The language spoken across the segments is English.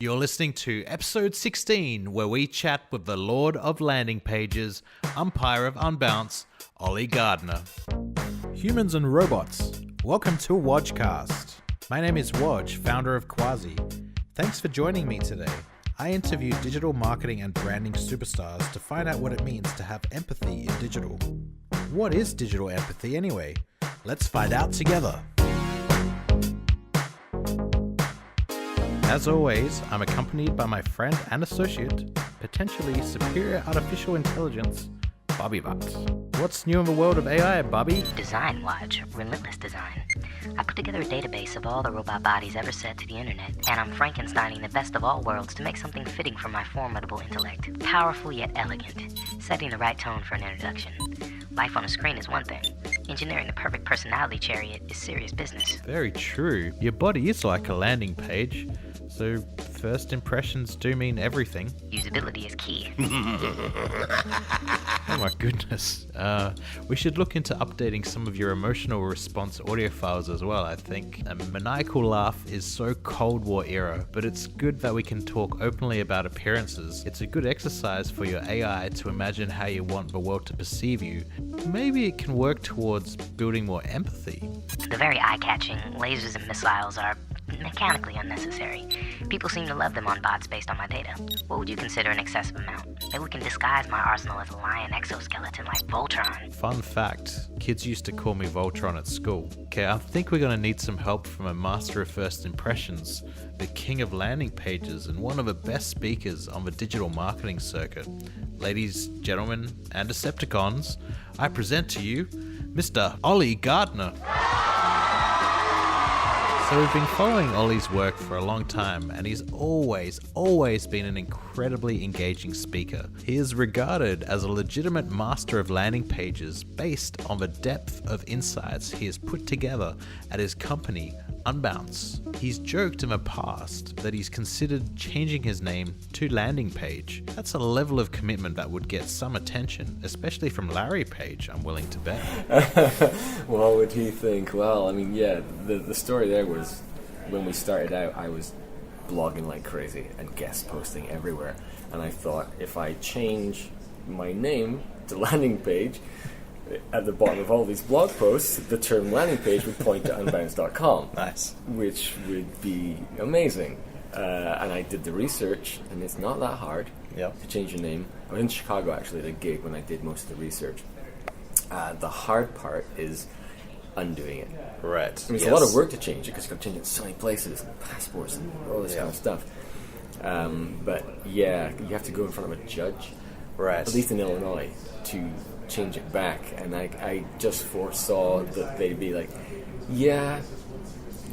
You're listening to episode 16, where we chat with the Lord of Landing Pages, umpire of Unbounce, Oli Gardner. Humans and robots, welcome to WojCast. My name is Woj, founder of Kwasi. Thanks for joining me today. I interview digital marketing and branding superstars to find out what it means to have empathy in digital. What is digital empathy anyway? Let's find out together. As always, I'm accompanied by my friend and associate, potentially superior artificial intelligence, Bobby Butt. What's new in the world of AI, Bobby? Design Watch, relentless design. I put together a database of all the robot bodies ever set to the internet, and I'm Frankensteining the best of all worlds to make something fitting for my formidable intellect. Powerful yet elegant, setting the right tone for an introduction. Life on a screen is one thing. Engineering the perfect personality chariot is serious business. Very true. Your body is like a landing page, so first impressions do mean everything. Usability is key. Oh my goodness. We should look into updating some of your emotional response audio files as well, I think. A maniacal laugh is so Cold War era, but it's good that we can talk openly about appearances. It's a good exercise for your AI to imagine how you want the world to perceive you. Maybe it can work towards building more empathy. The very eye-catching lasers and missiles are mechanically unnecessary. People seem to love them on bots based on my data. What would you consider an excessive amount? Maybe we can disguise my arsenal as a lion exoskeleton like Voltron. Fun fact, kids used to call me Voltron at school. Okay, I think we're going to need some help from a master of first impressions, the king of landing pages, and one of the best speakers on the digital marketing circuit. Ladies, gentlemen, and Decepticons, I present to you Mr. Oli Gardner. So we've been following Oli's work for a long time, and he's always been an incredibly engaging speaker. He is regarded as a legitimate master of landing pages based on the depth of insights he has put together at his company, Unbounce. He's joked in the past that he's considered changing his name to Landing Page. That's a level of commitment that would get some attention, especially from Larry Page, I'm willing to bet. What would he think? Well, I mean, yeah, the story there was when we started out, I was blogging like crazy and guest posting everywhere. And I thought if I change my name to Landing Page, at the bottom of all these blog posts, the term landing page would point to unbounce.com. Nice. Which would be amazing. And I did the research, and it's not that hard to change your name. I was in Chicago, actually, at a gig when I did most of the research. The hard part is undoing it. Right. I mean, it's a lot of work to change it, because you've got to change it in so many places, and passports, and all this kind of stuff. But yeah, you have to go in front of a judge, right? At least in Illinois, to change it back, and I just foresaw that they'd be like, yeah,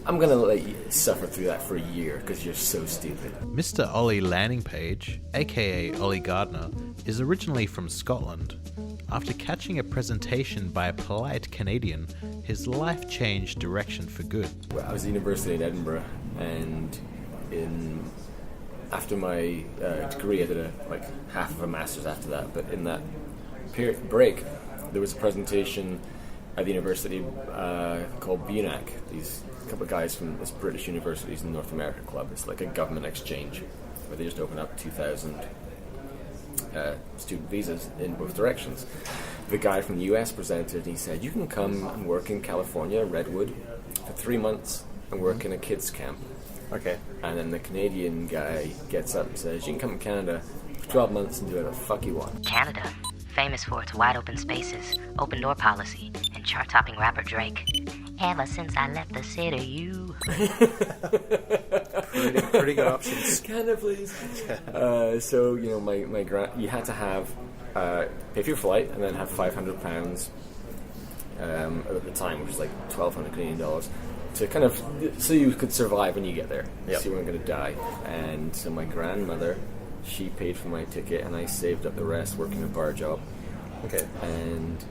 I'm gonna let you suffer through that for a year because you're so stupid. Mr. Oli Landing Page, aka Oli Gardner, is originally from Scotland. After catching a presentation by a polite Canadian, his life changed direction for good. Well, I was at university in Edinburgh, and after my degree, I did half of a master's after that, but in that break, there was a presentation at the university called BUNAC. These couple of guys from this British Universities in North America club. It's like a government exchange where they just open up 2,000 student visas in both directions. The guy from the US presented, and he said, you can come and work in California, Redwood, for 3 months and work in a kids camp. Okay. And then the Canadian guy gets up and says, you can come to Canada for 12 months and do whatever the fuck you want. Canada, famous for its wide open spaces, open door policy, and chart-topping rapper Drake. Ever since I left the city, you... pretty good options. Canada, please. So, you know, my you had to have pay for your flight and then have £500 at the time, which was like $1,200 Canadian, to kind of so you could survive when you get there. Yep. So you weren't going to die. And so my grandmother, she paid for my ticket, and I saved up the rest working a bar job. Okay. And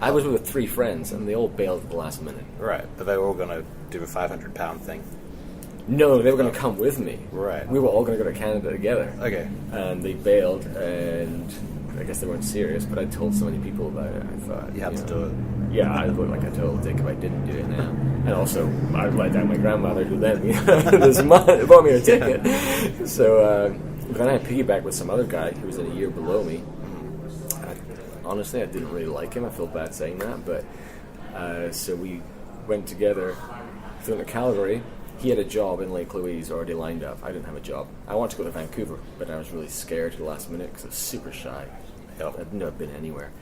I was with 3 friends, and they all bailed at the last minute. Right, but they were all going to do a £500 thing. No, they were going to come with me. Right. We were all going to go to Canada together. Okay. And they bailed, and I guess they weren't serious, but I told so many people about it. I thought You had to do it. Yeah, I look like a total dick if I didn't do it now. And also, I'd let down my grandmother, who then bought me a ticket. So then I piggybacked with some other guy who was in a year below me. Honestly, I didn't really like him. I feel bad saying that, but so we went together, flew to Calgary. He had a job in Lake Louise already lined up. I didn't have a job. I wanted to go to Vancouver, but I was really scared at the last minute because I was super shy. I'd never been anywhere.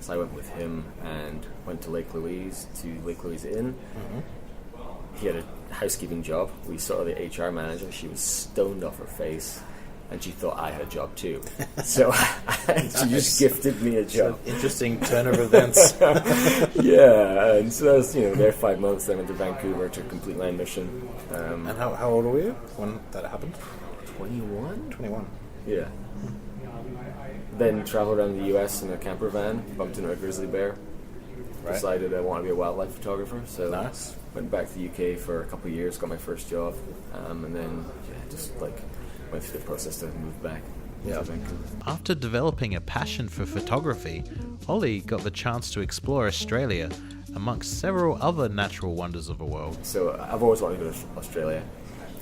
So I went with him and went to Lake Louise Inn. Mm-hmm. He had a housekeeping job. We saw the HR manager. She was stoned off her face, and she thought I had a job too. So she just gifted me a job. Interesting turn of events. Yeah, and so I was there 5 months. Then went to Vancouver to complete my mission. And how old were you when that happened? 21? 21. Yeah. Then traveled around the US in a camper van, bumped into a grizzly bear. Right. Decided I want to be a wildlife photographer, so nice. Went back to the UK for a couple of years, got my first job, and then just went through the process to move back. Yeah. After developing a passion for photography, Oli got the chance to explore Australia amongst several other natural wonders of the world. So I've always wanted to go to Australia,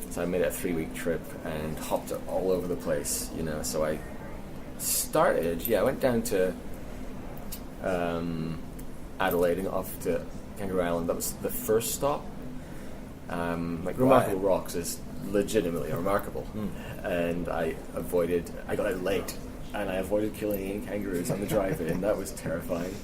so I made it a 3-week trip and hopped all over the place. So I I went down to Adelaide and off to Kangaroo Island. That was the first stop. Remarkable Rocks is legitimately remarkable. And I got out late, and I avoided killing any kangaroos on the drive in. That was terrifying.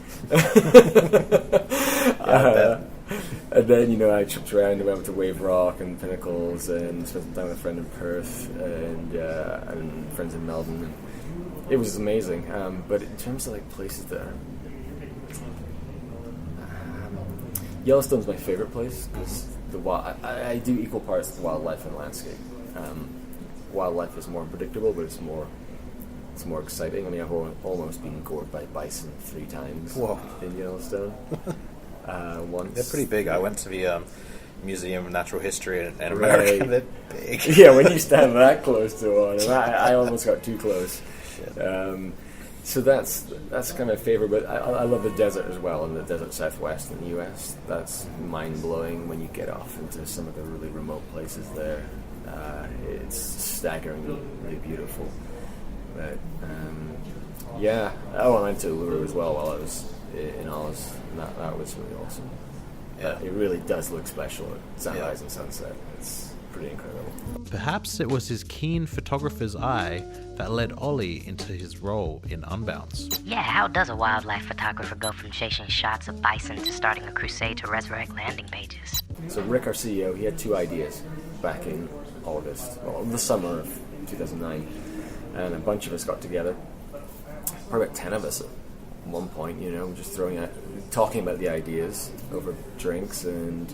And then, I tripped around and went to Wave Rock and Pinnacles and spent some time with a friend in Perth and friends in Melbourne. It was amazing, but in terms of places that are... Yellowstone's my favourite place because I do equal parts of wildlife and landscape. Wildlife is more unpredictable, but it's more exciting. I mean, I've almost been gored by bison 3 times in Yellowstone. Once. They're pretty big. I went to the Museum of Natural History in America. They're big. Yeah, when you stand that close to one, and I almost got too close. So that's kind of my favorite, but I love the desert as well, and the desert southwest in the US. That's mind-blowing when you get off into some of the really remote places there. It's staggeringly beautiful. But I went to Uluru as well while I was in Oz, and that was really awesome. Yeah, it really does look special at sunrise and sunset. It's pretty incredible. Perhaps it was his keen photographer's eye that led Oli into his role in Unbounce. Yeah, how does a wildlife photographer go from chasing shots of bison to starting a crusade to resurrect landing pages? So Rick, our CEO, he had 2 ideas back in the summer of 2009, and a bunch of us got together, probably about 10 of us at one point, just talking about the ideas over drinks, and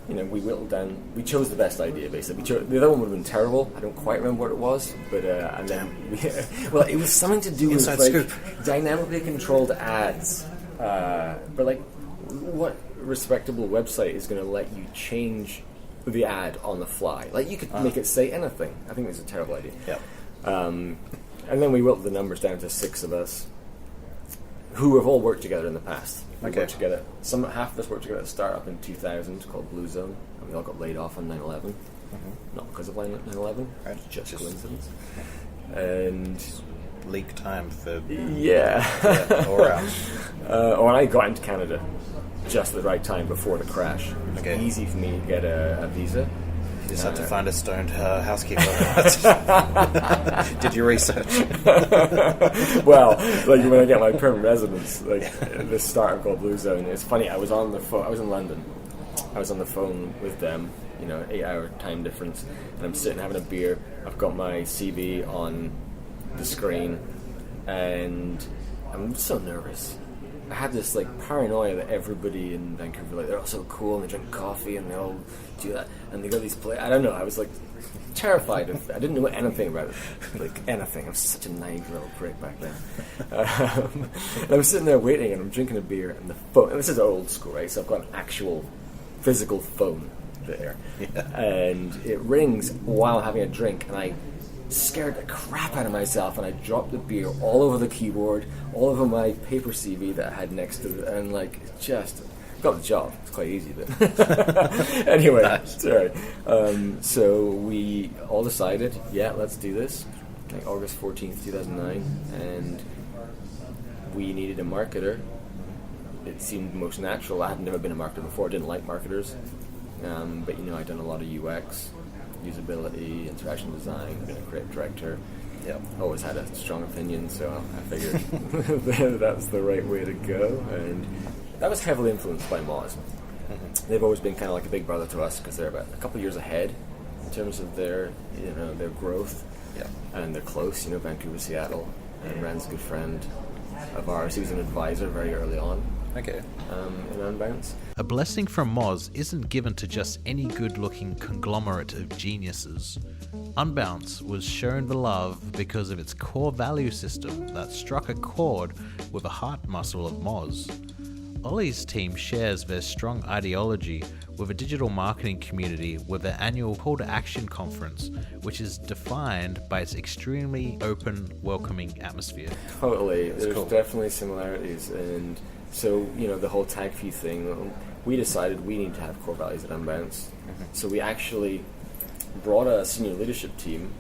we whittled down. We chose the best idea, basically. The other one would have been terrible. I don't quite remember what it was, but and then it was something to do with scoop. Dynamically controlled ads. But what respectable website is going to let you change the ad on the fly? You could make it say anything. I think it was a terrible idea. Yep. And then we whittled the numbers down to 6 of us, who have all worked together in the past. We worked together. Half of us worked together at a startup in 2000 called Blue Zone, and we all got laid off on 9/11. Mm-hmm. Not because of 9/11, right. just coincidence. And leak time for or I got into Canada just at the right time before the crash. It was easy for me to get a visa. You just had to find a stoned housekeeper. Did your research? Well, when I get my permanent residence, this startup called Blue Zone, it's funny, I was on the phone, I was in London, I was on the phone with them, 8-hour time difference, and I'm sitting having a beer, I've got my CV on the screen, and I'm so nervous. I had this paranoia that everybody in Vancouver, they're all so cool and they drink coffee and they all do that and they go to these places. I don't know. I was terrified. I didn't know anything about it. Anything. I was such a naive little prick back then. And I was sitting there waiting and I'm drinking a beer and the phone. And this is old school, right? So I've got an actual physical phone there, and it rings while having a drink, and I scared the crap out of myself, and I dropped the beer all over the keyboard, all over my paper CV that I had next to it, and like just got the job. It's quite easy, but anyway, sorry. So we all decided, yeah, let's do this. Like August 14th, 2009, and we needed a marketer. It seemed most natural. I had never been a marketer before. I didn't like marketers, but I'd done a lot of UX, usability, interaction design. Been a creative director. Yeah, always had a strong opinion, so I figured that's the right way to go. And that was heavily influenced by Moz. Mm-hmm. They've always been kind of like a big brother to us because they're about a couple of years ahead in terms of their growth. Yeah, and they're close. Vancouver, Seattle. And Rand's a good friend of ours. He was an advisor very early on. Okay. In Unbounce. A blessing from Moz isn't given to just any good-looking conglomerate of geniuses. Unbounce was shown the love because of its core value system that struck a chord with the heart muscle of Moz. Oli's team shares their strong ideology with a digital marketing community with their annual Call to Action conference, which is defined by its extremely open, welcoming atmosphere. Totally. There's cool. Definitely similarities. And so, the whole tag fee thing, we decided we need to have core values at Unbounce. Mm-hmm. So we actually brought a senior leadership team.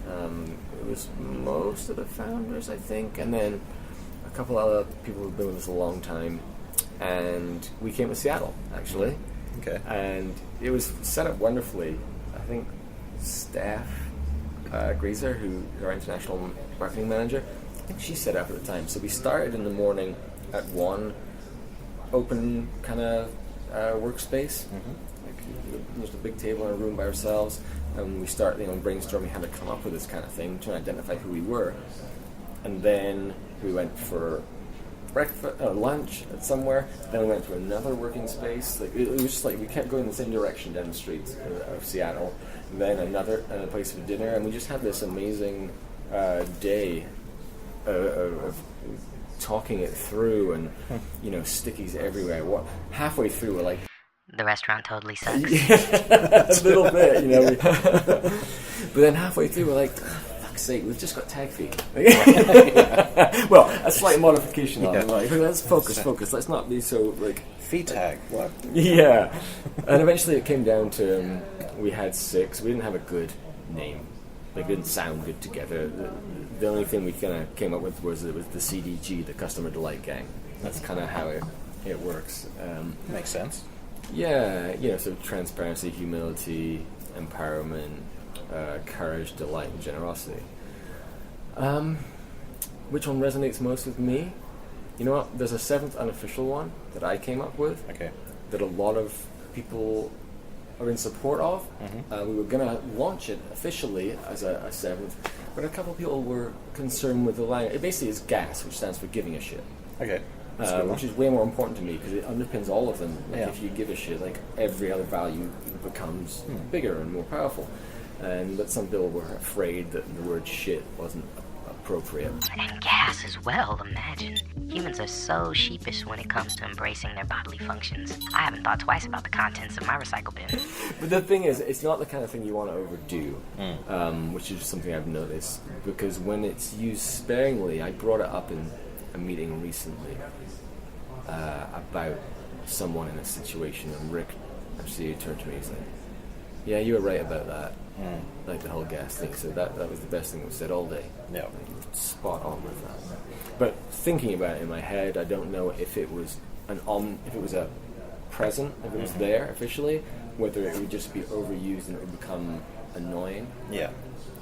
It was most of the founders, I think, and then a couple other people who've been with us a long time. And we came to Seattle, actually. Okay. And it was set up wonderfully. I think Steph Greaser, who is our international marketing manager, I think she set up at the time. So we started in the morning at 1, open kind of workspace. Mm-hmm. Like, there's a big table in a room by ourselves, and we start brainstorming how to come up with this kind of thing, to identify who we were. And then we went for breakfast, lunch at somewhere. Then we went to another working space. Like it was just like we kept going in the same direction down the streets of Seattle. Then another place for dinner, and we just had this amazing day of talking it through, and stickies everywhere. Halfway through, we're like, the restaurant totally sucks. a little bit, But then halfway through, we're like, sake, we've just got tag fee. Well, a slight modification on it. Like, let's focus. Let's not be so fee tag. What? Yeah. And eventually it came down to we had 6. We didn't have a good name. They didn't sound good together. The only thing we kind of came up with was the CDG, the Customer Delight Gang. That's kind of how it works. Makes sense. Yeah, so transparency, humility, empowerment, courage, delight, and generosity. Which one resonates most with me? You know what? There's a 7th unofficial one that I came up with. Okay. That a lot of people are in support of. Mm-hmm. We were going to launch it officially as a 7th, but a couple of people were concerned with the line. It basically is GAS, which stands for giving a shit. Okay. Which is way more important to me because it underpins all of them. If you give a shit, every other value becomes bigger and more powerful. But some people were afraid that the word shit wasn't appropriate. And gas as well, imagine. Humans are so sheepish when it comes to embracing their bodily functions. I haven't thought twice about the contents of my recycle bin. But the thing is, it's not the kind of thing you want to overdo, which is something I've noticed. Because when it's used sparingly, I brought it up in a meeting recently about someone in a situation, and Rick actually turned to me and said, yeah, you were right about that. Like the whole gas thing. So that was the best thing that was said all day. Yeah. Spot on with that. But thinking about it in my head, I don't know if it was if it was a present, if it was there officially, whether it would just be overused and it would become annoying. Yeah.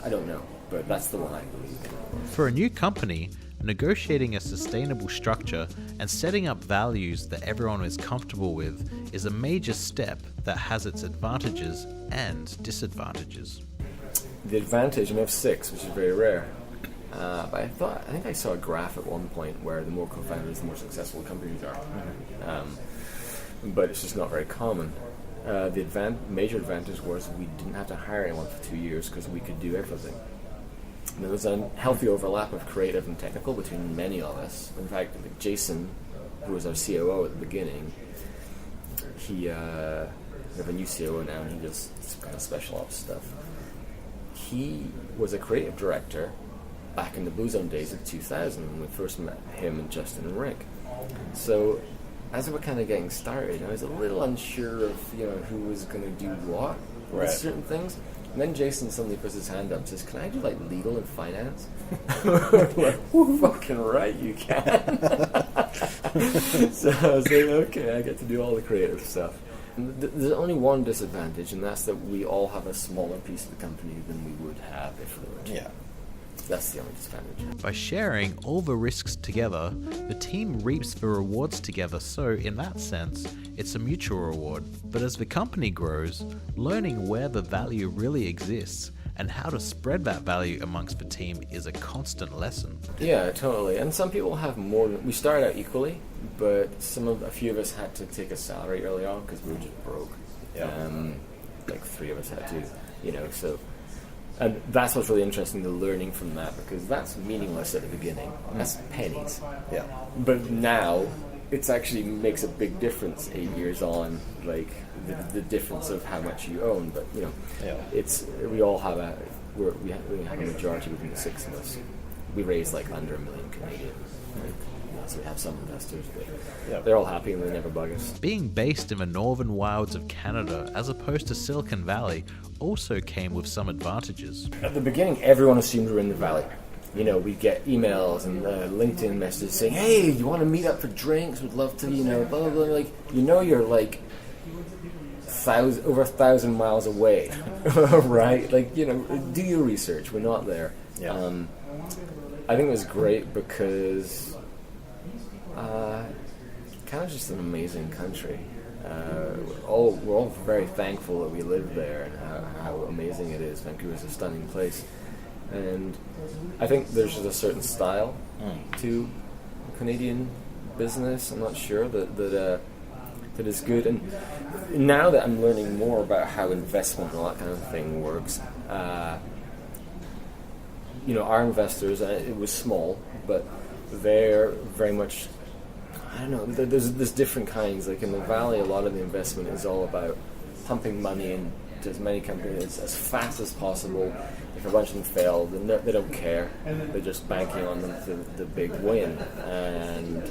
I don't know, but that's the one I believe in. For a new company, negotiating a sustainable structure and setting up values that everyone is comfortable with is a major step that has its advantages and disadvantages. The advantage, and we have 6, which is very rare. But I think I saw a graph at one point where the more co-founders, the more successful companies are. But it's just not very common. The major advantage was we didn't have to hire anyone for 2 years because we could do everything. And there was a healthy overlap of creative and technical between many of us. In fact, Jason, who was our COO at the beginning, we have a new COO now, and he does some kind of special ops stuff. he was a creative director back in the Blue Zone days of 2000 when we first met him and Justin and Rick. So as we were kind of getting started, I was a little unsure of who was going to do what with certain things. And then Jason suddenly puts his hand up and says, "Can I do like legal and finance?" Like, fucking right, you can. So I was like, okay, I get to do all the creative stuff. And there's only one disadvantage, and that's that we all have a smaller piece of the company than we would have if we were. Yeah. That's the only disadvantage. By sharing all the risks together, the team reaps the rewards together, so in that sense, it's a mutual reward. But as the company grows, learning where the value really exists and how to spread that value amongst the team is a constant lesson. Yeah, totally. And some people have more than... We started out equally, but a few of us had to take a salary early on because we were just broke. Yeah. Like 3 of us had to, so... And that's what's really interesting, the learning from that, because that's meaningless at the beginning. That's pennies. Yeah. But now, it actually makes a big difference 8 years on, like the difference of how much you own. But it's we all have we have a majority within the 6 of us. We raise like under $1 million Canadian. So we have some investors, but they're all happy and they never bug us. Being based in the northern wilds of Canada as opposed to Silicon Valley also came with some advantages. At the beginning, everyone assumed we were in the valley. We get emails and LinkedIn messages saying, "Hey, you want to meet up for drinks? Would love to, blah, blah, blah." Like, you're like over 1,000 miles away, right? Like, do your research. We're not there. Yeah. I think it was great because kind of just an amazing country. We're all very thankful that we live there and how amazing it is. Vancouver's a stunning place. And I think there's just a certain style to Canadian business. I'm not sure that is good. And now that I'm learning more about how investment and all that kind of thing works, our investors, it was small, but they're very much, I don't know, there's different kinds. Like in the Valley, a lot of the investment is all about pumping money into as many companies as fast as possible. If a bunch of them fail, they don't care. They're just banking on them to the big win. And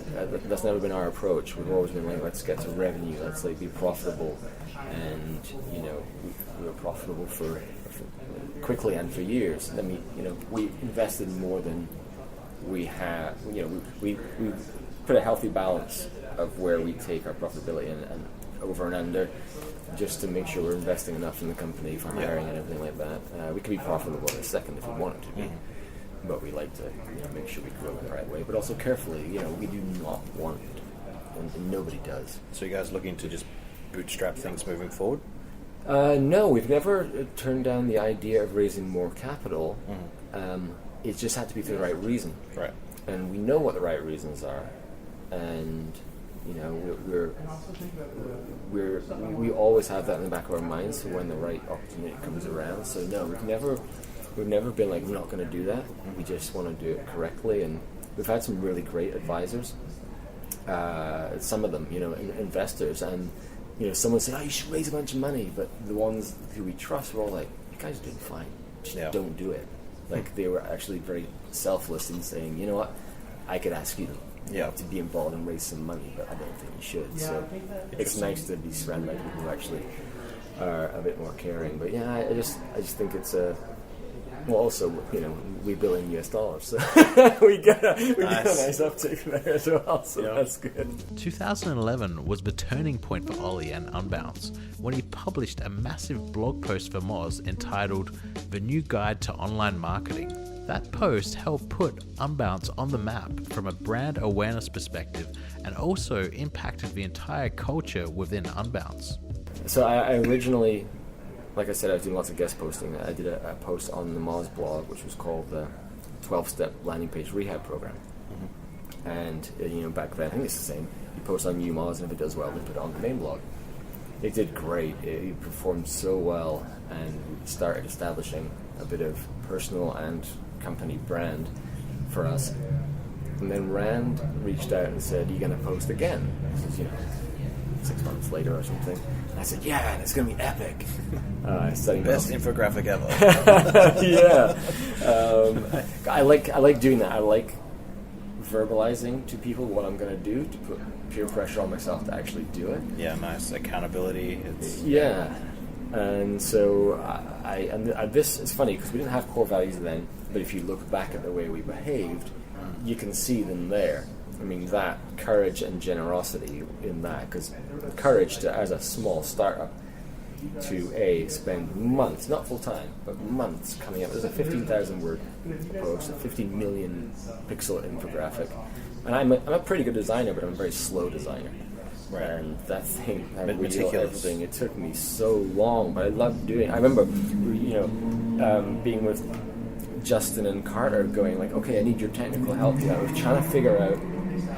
that's never been our approach. We've always been like, let's get to revenue, let's be profitable. And, we were profitable for quickly and for years. I mean, we invested more than we had. We put a healthy balance of where we take our profitability and over and under, just to make sure we're investing enough in the company for hiring and everything like that. We could be profitable in a second if we wanted to be, but we like to make sure we grow in the right way, but also carefully. We do not want, and nobody does. So you guys looking to just bootstrap things moving forward? No, we've never turned down the idea of raising more capital. It just had to be for the right reason. Right. And we know what the right reasons are, and we always have that in the back of our minds. So when the right opportunity comes around, so no, we've never been like, we're not going to do that. We just want to do it correctly, and we've had some really great advisors. Some of them, investors, and someone said, "Oh, you should raise a bunch of money," but the ones who we trust were all like, "You guys are doing fine. Just don't do it." Like they were actually very selfless in saying, "You know what, I could ask you to be involved and raise some money, but I don't think you should." So it's nice to be surrounded by people who actually are a bit more caring. But yeah, I just think it's a... Well, also, we bill in US dollars, so we get a nice uptick there as well, so that's good. 2011 was the turning point for Oli and Unbounce when he published a massive blog post for Moz entitled "The New Guide to Online Marketing." That post helped put Unbounce on the map from a brand awareness perspective and also impacted the entire culture within Unbounce. So I originally... Like I said, I was doing lots of guest posting. I did a post on the Moz blog, which was called the 12-Step Landing Page Rehab Program. And, back then, I think it's the same. You post on new Moz, and if it does well, we put it on the main blog. It did great. It performed so well, and we started establishing a bit of personal and company brand for us. And then Rand reached out and said, "Are you going to post again?" This is, 6 months later or something. I said, yeah, it's going to be epic. Studying Best infographic ever. Yeah. I like doing that. I like verbalizing to people what I'm going to do, to put peer pressure on myself to actually do it. Yeah, nice. Accountability. Yeah. And so this is funny because we didn't have core values then, but if you look back at the way we behaved, you can see them there. I mean, that courage and generosity in that, because courage to, as a small startup, to spend months, not full time, but months coming up. There's a 15,000 word post, a 50 million pixel infographic, and I'm a pretty good designer, but I'm a very slow designer. Right. And that thing, that wheel, meticulous. everything, it took me so long, but I loved doing it. I remember, being with Justin and Carter going like, okay, I need your technical help. I was trying to figure out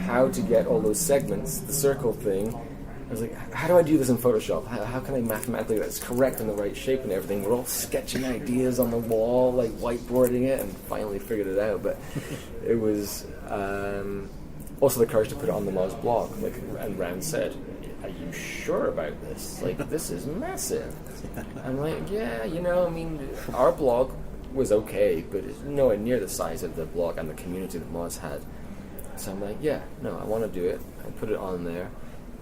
how to get all those segments, the circle thing. I was like, how do I do this in Photoshop? How can I mathematically get this correct and the right shape and everything? We're all sketching ideas on the wall, like whiteboarding it, and finally figured it out. But it was also the courage to put it on the Moz blog. Like, and Rand said, are you sure about this? Like, this is massive. I'm like, yeah, I mean, our blog was okay, but it's nowhere near the size of the blog and the community that Moz had. So I'm like, yeah, no, I want to do it. I put it on there,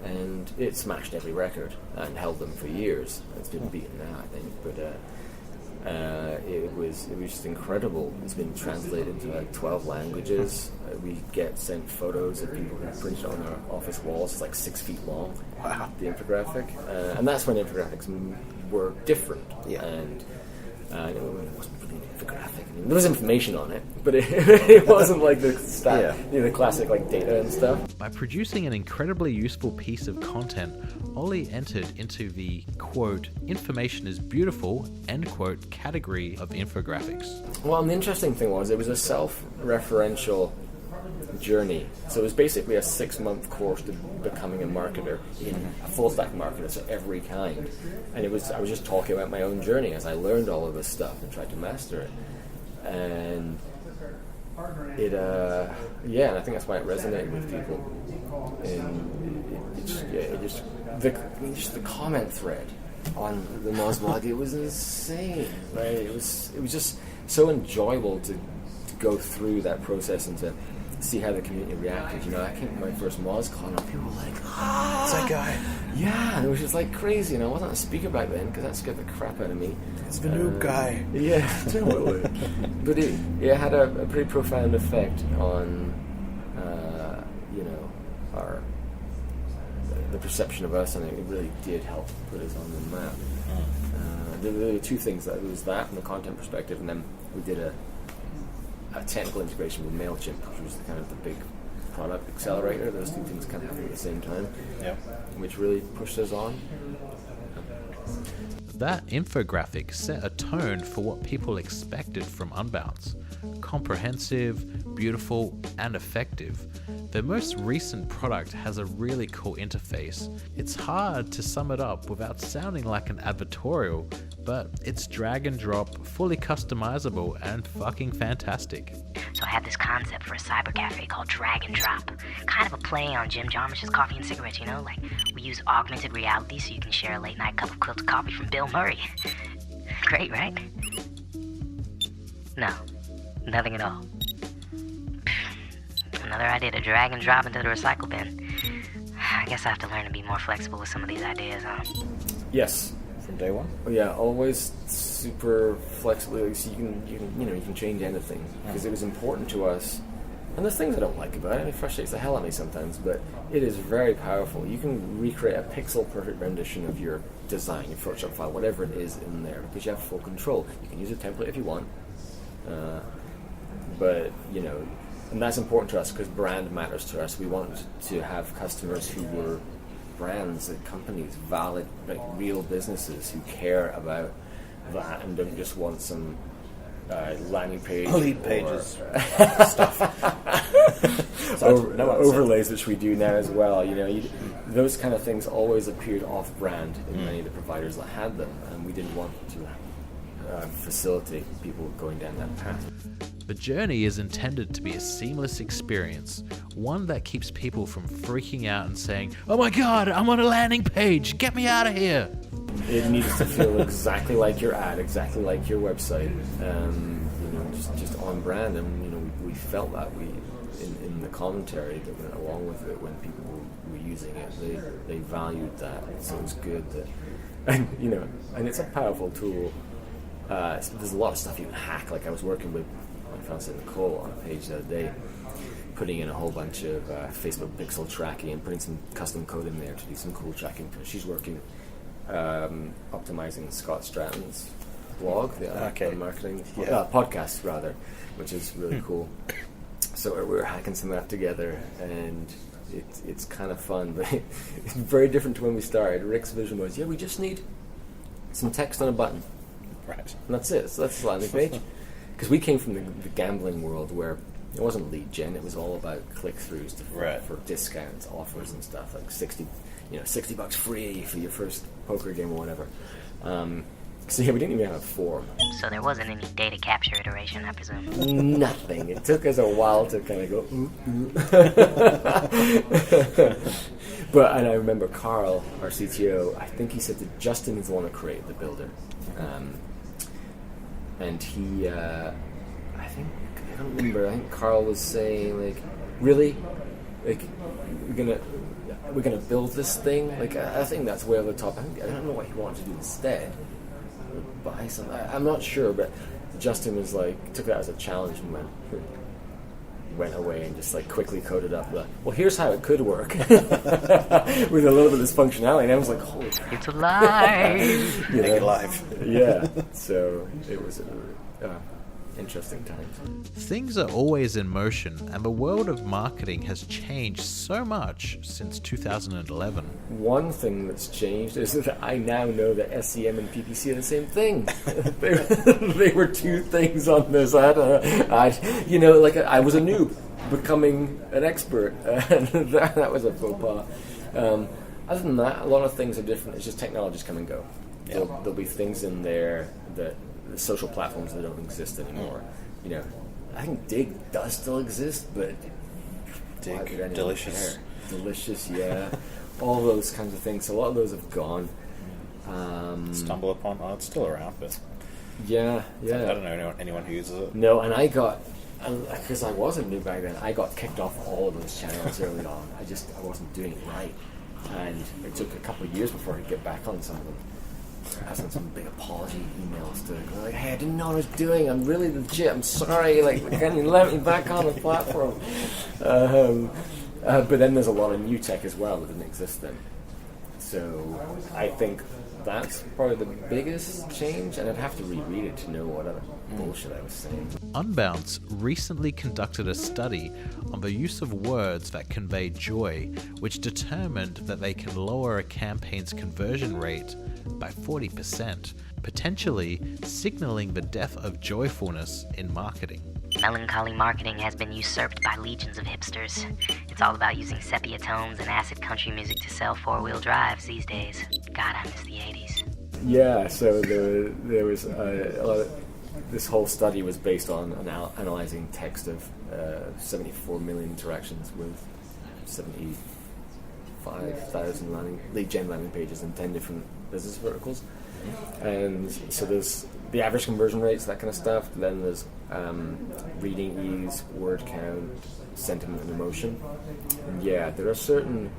and it smashed every record and held them for years. It's been beaten now, I think, but it was just incredible. It's been translated into like 12 languages. We get sent photos of people who printed on our office walls. It's like 6 feet long. Wow. The infographic, and that's when infographics were different. Yeah. And it wasn't really an infographic. I mean, there was information on it, but it wasn't like the the classic like data and stuff. By producing an incredibly useful piece of content, Oli entered into the, quote, information is beautiful, end quote, category of infographics. Well, and the interesting thing was it was a self-referential journey. So it was basically a 6-month course to becoming a marketer, a full-stack marketer, so every kind. And I was just talking about my own journey as I learned all of this stuff and tried to master it. And it, and I think that's why it resonated with people. And just the comment thread on the Moz blog, it was insane, right? It was just so enjoyable to go through that process and to see how the community reacted. I came to my first MozCon and people were like, It's that guy. yeah, and it was just like crazy. And I wasn't a speaker back then because that scared the crap out of me. It's the noob guy. Yeah, totally. But it had a pretty profound effect on the perception of us, and it really did help put us on the map. There were 2 things. That was that from the content perspective, and then we did a technical integration with MailChimp, which was kind of the big product accelerator. Those 2 things kind of happened at the same time, which really pushed us on. That infographic set a tone for what people expected from Unbounce. Comprehensive, beautiful, and effective. Their most recent product has a really cool interface. It's hard to sum it up without sounding like an advertorial, but it's drag and drop, fully customizable, and fucking fantastic. So I had this concept for a cyber cafe called Drag and Drop. Kind of a play on Jim Jarmusch's Coffee and Cigarettes, Like, we use augmented reality so you can share a late-night cup of quilted coffee from Bill Murray. Great, right? No, nothing at all. Another idea to drag and drop into the recycle bin. I guess I have to learn to be more flexible with some of these ideas, huh? Yes. From day one? Yeah, always super flexible, so you can change anything, because it was important to us. And there's things I don't like about it, and it frustrates the hell out of me sometimes, but it is very powerful. You can recreate a pixel-perfect rendition of your design, your Photoshop file, whatever it is in there, because you have full control. You can use a template if you want, but, and that's important to us, because brand matters to us. We want to have customers who were brands and companies, valid, like real businesses who care about that and don't just want some landing page, lead pages stuff. Overlays, which we do now as well. Those kind of things always appeared off-brand in many of the providers that had them, and we didn't want to facilitate people going down that path. The journey is intended to be a seamless experience, one that keeps people from freaking out and saying, "Oh my god, I'm on a landing page, get me out of here!" It needs to feel exactly like your ad, exactly like your website, just on brand. And we felt that in the commentary that went along with it when people were using it, they valued that. So it was good that, and it's a powerful tool. There's a lot of stuff you can hack. Like I was working with my fiancée Nicole on a page the other day, putting in a whole bunch of Facebook pixel tracking and putting some custom code in there to do some cool tracking. She's working optimizing Scott Stratton's blog, the marketing podcast rather, which is really cool. So we were hacking some of that together, and it's kind of fun, but it's very different to when we started. Rick's vision was, we just need some text on a button, right? And that's it. So that's the landing page. Because we came from the gambling world where it wasn't lead gen; it was all about click-throughs for discounts, offers, and stuff like $60 free for your first poker game or whatever. So we didn't even have a forum. So there wasn't any data capture iteration, I presume? Nothing. It took us a while to kind of go, ooh. But, and I remember Carl, our CTO, I think he said that Justin is the one who created the builder. And he, I don't remember, I think Carl was saying, like, really? Like, we're gonna build this thing? Like, I think that's way over the top. I don't know what he wanted to do instead. Buy some. I'm not sure, but Justin was like, took that as a challenge and went away and just like quickly coded up well, here's how it could work with a little bit of this functionality. And I was like, holy crap. It's alive. Make it live. Yeah. So it was interesting times. Things are always in motion, and the world of marketing has changed so much since 2011. One thing that's changed is that I now know that SEM and PPC are the same thing. They were two things on this. I was a noob becoming an expert, and that was a faux pas. Other than that, a lot of things are different. It's just technologies come and go. Yeah. There'll be things in there that the social platforms that don't exist anymore. I think Dig does still exist, but Dig, delicious, yeah. All those kinds of things. So a lot of those have gone. Stumble upon. Oh, it's still around, but yeah. I don't know anyone who uses it. No, and I got, because I wasn't new back then, I got kicked off all of those channels early on. I wasn't doing it right, and it took a couple of years before I could get back on some of them. I sent some big apology emails to go like, hey, I didn't know what I was doing. I'm really legit. I'm sorry. Like, can you let me back on the platform? But then there's a lot of new tech as well that didn't exist then. So I think that's probably the biggest change, and I'd have to reread it to know what other bullshit I was saying. Unbounce recently conducted a study on the use of words that convey joy, which determined that they can lower a campaign's conversion rate by 40%, potentially signaling the death of joyfulness in marketing. Melancholy marketing has been usurped by legions of hipsters. It's all about using sepia tones and acid country music to sell four-wheel drives these days. God, I miss the 80s. Yeah, so there was a lot of, this whole study was based on analyzing text of 74 million interactions with 75,000 lead gen landing pages in 10 different business verticals. And so there's the average conversion rates, that kind of stuff. Then there's reading ease, word count, sentiment, and emotion. And yeah, there are certain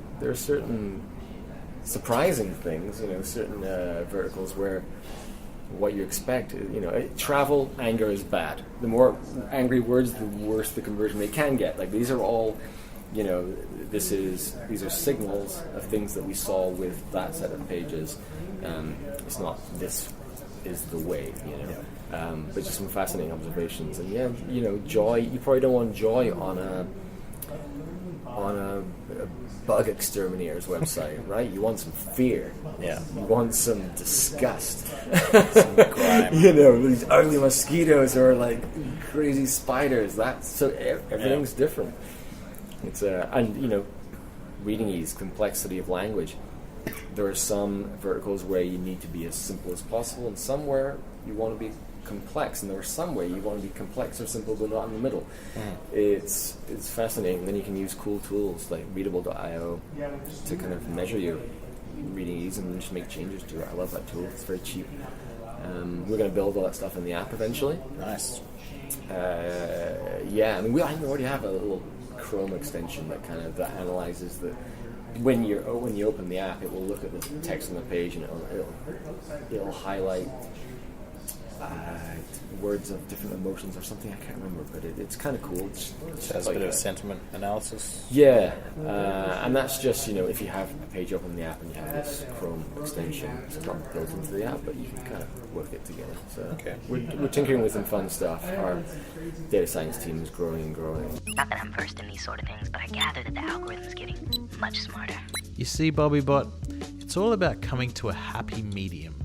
surprising things. Certain verticals where what you expect. Travel, anger is bad. The more angry words, the worse the conversion rate can get. Like these are all. These are signals of things that we saw with that set of pages. It's not this is the way, but just some fascinating observations. And joy. You probably don't want joy on a bug exterminator's website, right? You want some fear. Yeah. You want some disgust. Some grime. These ugly mosquitoes or like crazy spiders. Everything's different. It's reading ease, complexity of language. There are some verticals where you need to be as simple as possible, and some where you want to be complex, and there are some way you want to be complex or simple, but not in the middle. It's fascinating. Then you can use cool tools like readable.io to kind of measure your reading ease and just make changes to it. I love that tool. It's very cheap. We're going to build all that stuff in the app eventually. Nice. I mean, I already have a little Chrome extension that analyzes the. When you open the app, it will look at the text on the page and it'll highlight words of different emotions or something. I can't remember, but it's kind of cool. It has a bit of sentiment analysis. Yeah, and that's just, if you have a page open in the app and you have this Chrome extension, it's not built into the app, but you can kind of work it together. So okay. We're tinkering with some fun stuff. Our data science team is growing and growing. Not that I'm versed in these sort of things, but I gather that the algorithm's getting much smarter. You see, Bobbybot, it's all about coming to a happy medium.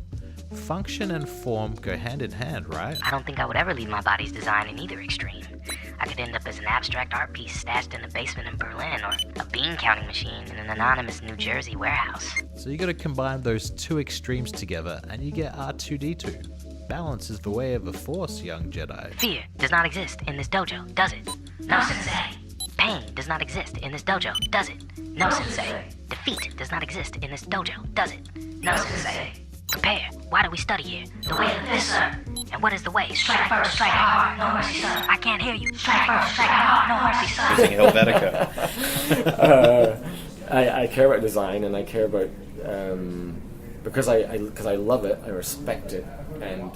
Function and form go hand in hand, right? I don't think I would ever leave my body's design in either extreme. I could end up as an abstract art piece stashed in a basement in Berlin, or a bean counting machine in an anonymous New Jersey warehouse. So you gotta combine those two extremes together and you get R2-D2. Balance is the way of the Force, young Jedi. Fear does not exist in this dojo, does it? No, sensei. Pain does not exist in this dojo, does it? No, sensei. Defeat does not exist in this dojo, does it? No, sensei. Prepare. Why do we study here? The way of this, sir. And what is the way? Strike first, strike hard, no mercy, sir. I can't hear you. Strike first, strike hard, no mercy, sir. Using Helvetica. I care about design, and I care about because I love it, I respect it, and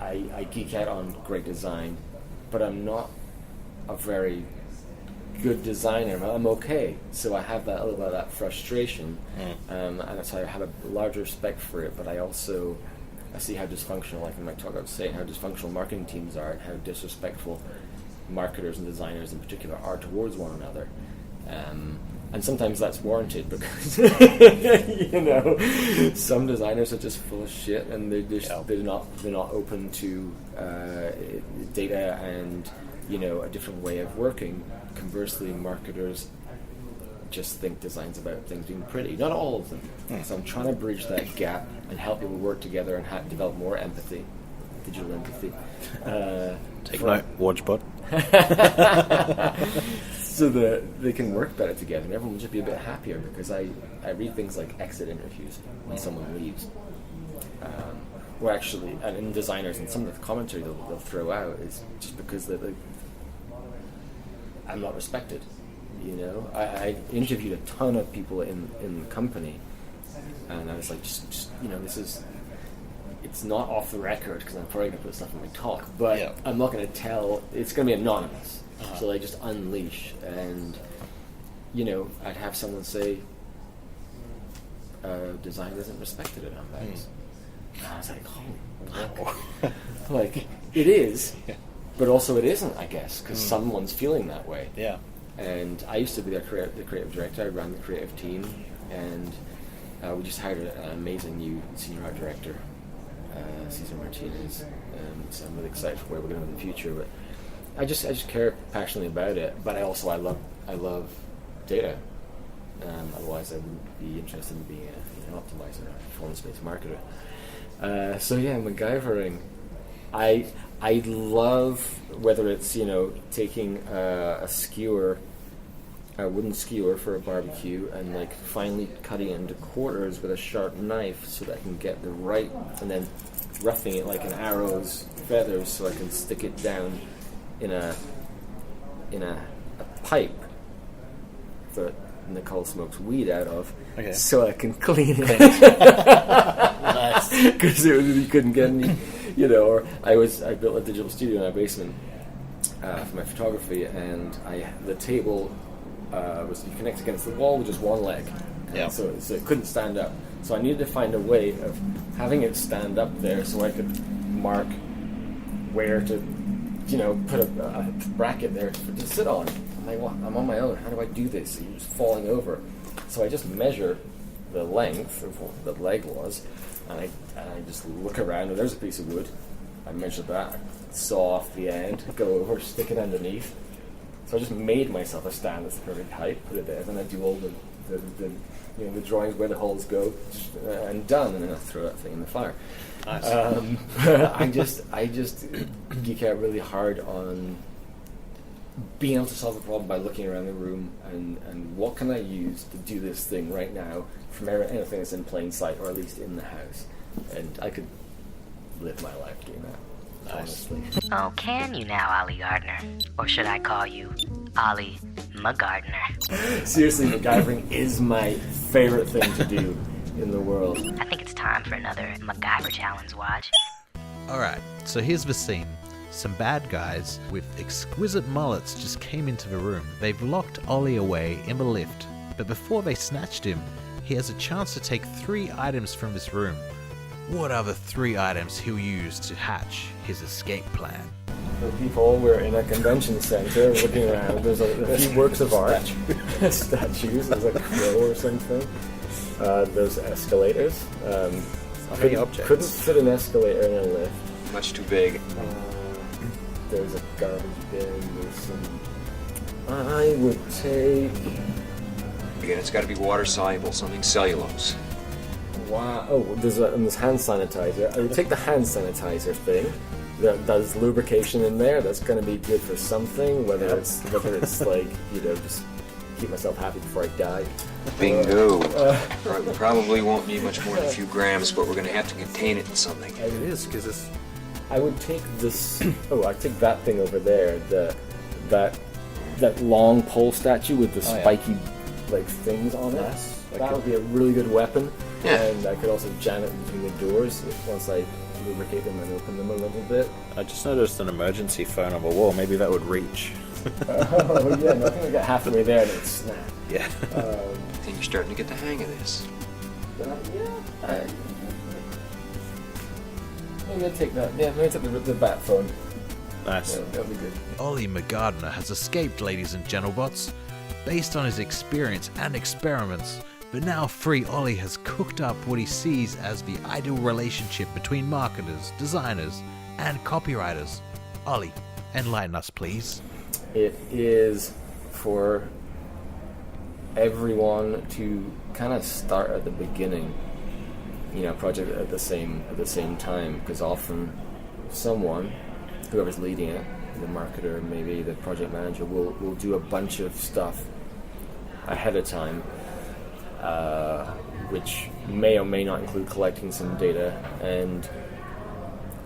I geek out on great design, but I'm not a very good designer. I'm okay, so I have that a little bit of that frustration, and so I have a large respect for it. But I see how dysfunctional, like in my talk I was saying, how dysfunctional marketing teams are, and how disrespectful marketers and designers in particular are towards one another. And sometimes that's warranted because some designers are just full of shit, and they're not open to data and a different way of working. Conversely, marketers just think design's about things being pretty. Not all of them. So I'm trying to bridge that gap and help people work together and develop more empathy, digital empathy. Take note, WatchBot. So that they can work better together, and everyone will just be a bit happier, because I read things like exit interviews when someone leaves. Or actually, and in designers, and some of the commentary they'll throw out is just because I'm not respected. I interviewed a ton of people in the company, and I was like, just it's not off the record, because I'm probably going to put stuff in my talk, but I'm not going to tell. It's going to be anonymous. So I just unleash, and I'd have someone say, design isn't respected at Unbounce. And I was like, oh, wow. Like, it is, but also it isn't, I guess, because someone's feeling that way. Yeah. And I used to be the creative director. I ran the creative team, and we just hired an amazing new senior art director, Cesar Martinez. So I'm really excited for where we're going in the future. But I just care passionately about it. But I love data. Otherwise, I wouldn't be interested in being an optimizer, a performance-based marketer. MacGyvering. I love whether it's taking a skewer, a wooden skewer for a barbecue, and like finely cutting it into quarters with a sharp knife so that I can get the right, and then roughing it like an arrow's feathers so I can stick it down in a pipe that Nicole smokes weed out of, so I can clean it. Nice, because you couldn't get any. Or I built a digital studio in our basement for my photography, and the table was connected against the wall with just one leg, so it couldn't stand up. So I needed to find a way of having it stand up there, so I could mark where to, put a bracket there to sit on. I'm on my own. How do I do this? It was falling over. So I just measure the length of what the leg was. And I just look around, and there's a piece of wood. I measure that, saw off the end, go over, stick it underneath. So I just made myself a stand that's the perfect height, put it there, then I do all the drawings where the holes go, and done, and then I throw that thing in the fire. Nice. I just geek out really hard on being able to solve a problem by looking around the room and what can I use to do this thing right now from anything that's in plain sight, or at least in the house. And I could live my life doing that, honestly. Oh, can you now, Oli Gardner? Or should I call you Oli MacGyver? Seriously, MacGyvering is my favorite thing to do in the world. I think it's time for another MacGyver challenge, Woj. Alright, so here's the scene. Some bad guys with exquisite mullets just came into the room. They've locked Oli away in the lift, but before they snatched him, he has a chance to take 3 items from this room. What are the 3 items he'll use to hatch his escape plan? For people, we're in a convention center looking around. There's a few works of art, statues, there's a crow or something. There's escalators. Many objects. Couldn't fit an escalator in a lift. Much too big. There's a garbage bin. There's some. I would take. Again, it's got to be water soluble, something cellulose. Wow. Oh, there's hand sanitizer. I would take the hand sanitizer thing. There's lubrication in there. That's going to be good for something. Whether it's like, just keep myself happy before I die. Bingo. Right, we probably won't need much more than a few grams, but we're going to have to contain it in something. It is, because it's... I would take this. I'd take that thing over there. That long pole statue with the spiky things on it. Nice. That would be a really good weapon. Yeah. And I could also jam it between the doors once I lubricate them and open them a little bit. I just noticed an emergency phone on the wall. Maybe that would reach. Oh yeah, no, I think I got halfway there and it snapped. Yeah. I think you're starting to get the hang of this. Maybe I'll take that. Yeah, maybe take the bat phone. Nice. Yeah, that'll be good. Oli Gardner has escaped, ladies and gentlebots, based on his experience and experiments. But now Free Oli has cooked up what he sees as the ideal relationship between marketers, designers, and copywriters. Oli, enlighten us, please. It is for everyone to kind of start at the beginning, project at the same time, because often someone, whoever's leading it, the marketer, maybe the project manager, will do a bunch of stuff ahead of time, which may or may not include collecting some data. And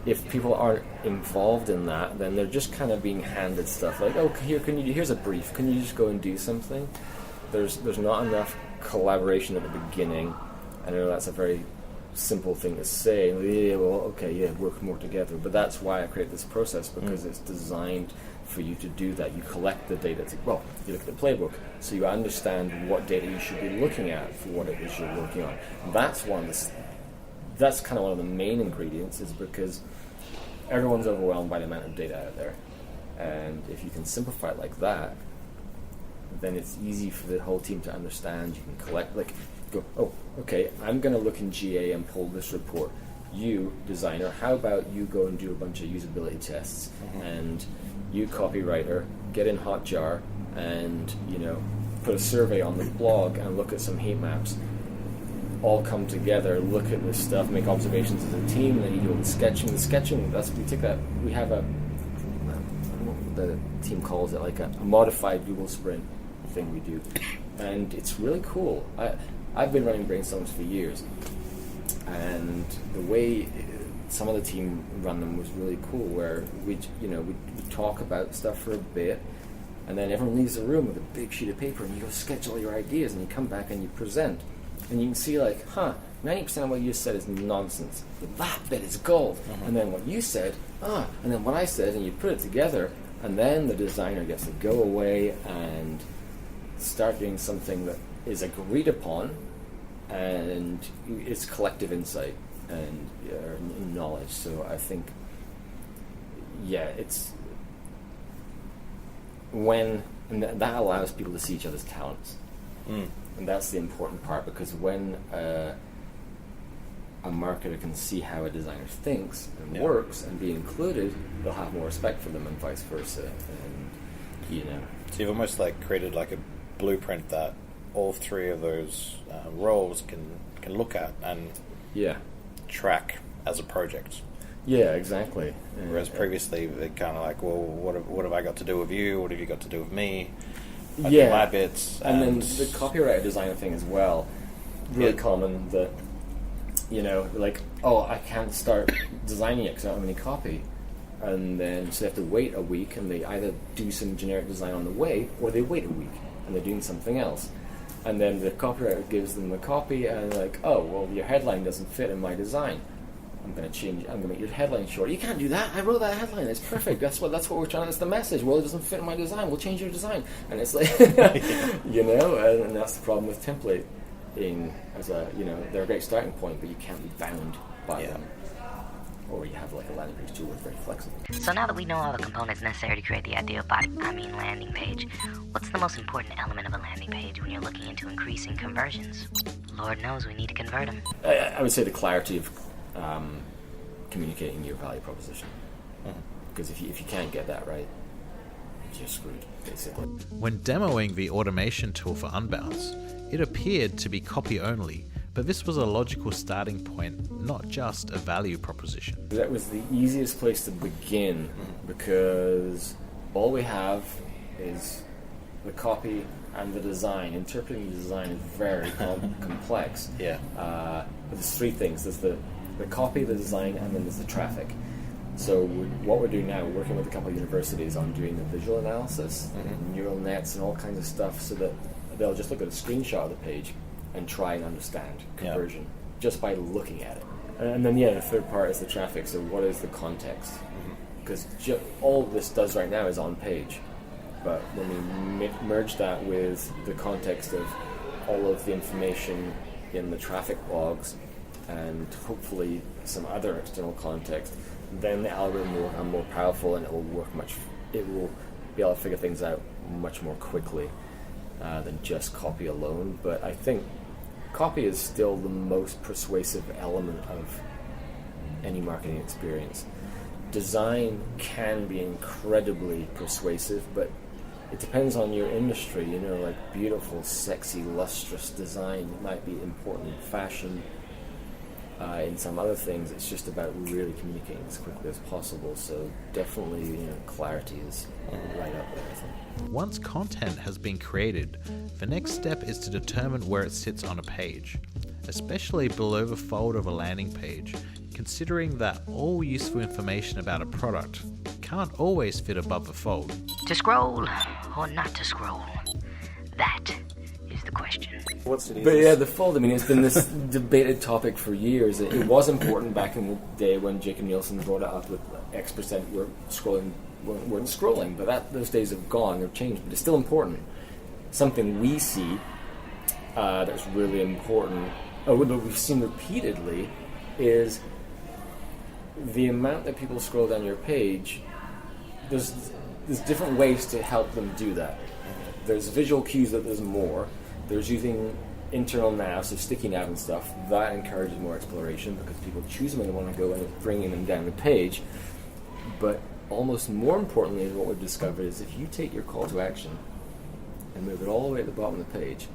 if people aren't involved in that, then they're just kind of being handed stuff like, oh, here's a brief. Can you just go and do something? There's not enough collaboration at the beginning. I know that's a very simple thing to say. Work more together. But that's why I created this process, because it's designed for you to do that. You collect the data. You look at the playbook, so you understand what data you should be looking at for what it is you're working on. That's kind of one of the main ingredients, is because everyone's overwhelmed by the amount of data out there. And if you can simplify it like that, then it's easy for the whole team to understand. You can collect, I'm going to look in GA and pull this report. You, designer, how about you go and do a bunch of usability tests? And you, copywriter, get in Hotjar and, put a survey on the blog and look at some heat maps. All come together, look at this stuff, make observations as a team, and then you do all the sketching. The sketching, we have the team calls it like a modified Google Sprint thing we do. And it's really cool. I've been running brainstorms for years, and the way some of the team run them was really cool, where we talk about stuff for a bit, and then everyone leaves the room with a big sheet of paper, and you go sketch all your ideas, and you come back and you present. And you can see 90% of what you said is nonsense, but that bit is gold. And then what you said, and then what I said, and you put it together, and then the designer gets to go away and start doing something that is agreed upon, and it's collective insight and knowledge. So I think, it's that allows people to see each other's talents. And that's the important part, because when a marketer can see how a designer thinks and works and be included, they'll have more respect for them, and vice versa. And So you've almost created a blueprint that all 3 of those roles can look at and track as a project. Yeah, exactly. Whereas previously, they're kind of like, well, what have I got to do with you? What have you got to do with me? I do my bits. And then the copyright designer thing as well. Really common that, like, oh, I can't start designing it because I don't have any copy. And then so they have to wait a week, and they either do some generic design on the way, or they wait a week, and they're doing something else. And then the copywriter gives them the copy, and they're like, oh, well, your headline doesn't fit in my design. I'm going to make your headline short. You can't do that. I wrote that headline. It's perfect. That's what we're trying. That's the message. Well, it doesn't fit in my design. We'll change your design. And it's like, and that's the problem with templating as they're a great starting point, but you can't be bound by them. Or you have like a landing page tool that's very flexible. So now that we know all the components necessary to create the ideal landing page, what's the most important element of a landing page when you're looking into increasing conversions? Lord knows we need to convert them. I would say the clarity of communicating your value proposition. Because if you can't get that right, you're screwed, basically. When demoing the automation tool for Unbounce, it appeared to be copy only, but this was a logical starting point, not just a value proposition. That was the easiest place to begin, because all we have is the copy and the design. Interpreting the design is very complex. But there's three things. There's the copy, the design, and then there's the traffic. So what we're doing now, we're working with a couple of universities on doing the visual analysis, and neural nets and all kinds of stuff, so that they'll just look at a screenshot of the page and try and understand conversion just by looking at it. And then, the third part is the traffic. So what is the context? Because all this does right now is on page. But when we merge that with the context of all of the information in the traffic logs, and hopefully some other external context, then the algorithm will become more powerful, and it will be able to figure things out much more quickly than just copy alone. But I think copy is still the most persuasive element of any marketing experience. Design can be incredibly persuasive, but it depends on your industry. Like beautiful, sexy, lustrous design might be important in fashion. In some other things, it's just about really communicating as quickly as possible. So definitely, clarity is right up there, I think. Once content has been created, the next step is to determine where it sits on a page, especially below the fold of a landing page, considering that all useful information about a product can't always fit above the fold. To scroll or not to scroll? That is the question. The fold, it's been this debated topic for years. It was important back in the day when Jacob Nielsen brought it up with X% weren't scrolling, but those days have gone, they've changed, but it's still important. Something we see that's really important, that we've seen repeatedly, is the amount that people scroll down your page. There's different ways to help them do that. There's visual cues that there's more. There's using internal nav, so sticky nav and stuff. That encourages more exploration because people choose when they want to go and bringing them down the page. But almost more importantly, what we've discovered is if you take your call to action and move it all the way at the bottom of the page,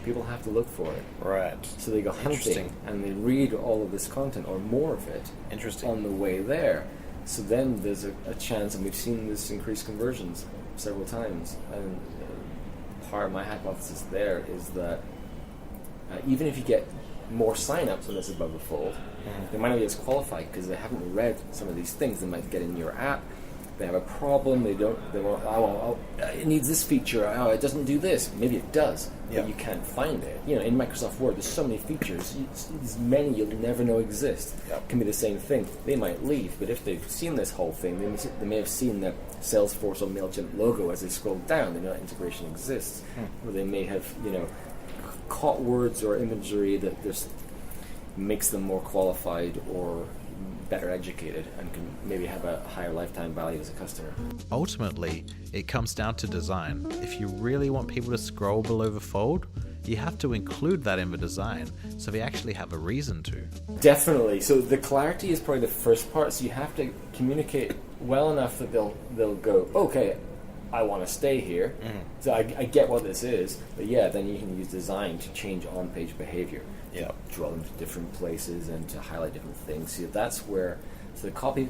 people have to look for it. Right. So they go hunting and they read all of this content or more of it on the way there. So then there's a chance, and we've seen this increase conversions several times. And part of my hypothesis there is that even if you get more signups when it's above the fold, they might not be as qualified because they haven't read some of these things. They might get in your app, they have a problem, they want, it needs this feature, it doesn't do this. Maybe it does, but you can't find it. In Microsoft Word, there's so many features, there's many you'll never know exist. It can be the same thing. They might leave, but if they've seen this whole thing, they may have seen the Salesforce or MailChimp logo as they scroll down. They know that integration exists. Or they may have, caught words or imagery that just makes them more qualified or better educated and can maybe have a higher lifetime value as a customer. Ultimately, it comes down to design. If you really want people to scroll below the fold, you have to include that in the design so they actually have a reason to. Definitely. So the clarity is probably the first part. So you have to communicate well enough that they'll go, okay, I want to stay here. So I get what this is, but then you can use design to change on-page behavior. draw them to different places and to highlight different things. So that's where the copy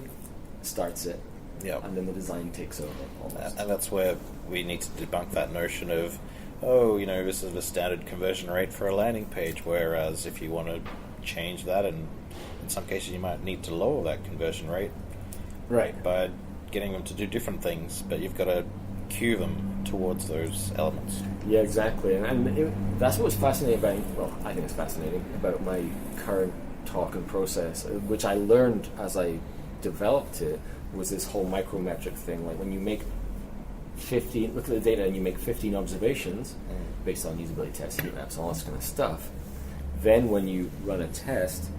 starts it, and then the design takes over almost. And that's where we need to debunk that notion of, oh, this is the standard conversion rate for a landing page, whereas if you want to change that, and in some cases you might need to lower that conversion rate by getting them to do different things, but you've got to cue them towards those elements. Yeah, exactly. And that's what was fascinating I think it's fascinating about my current talk and process, which I learned as I developed it, was this whole micrometric thing. Like when you make 15, look at the data and you make 15 observations based on usability tests, heat maps, all this kind of stuff. Then when you run a test,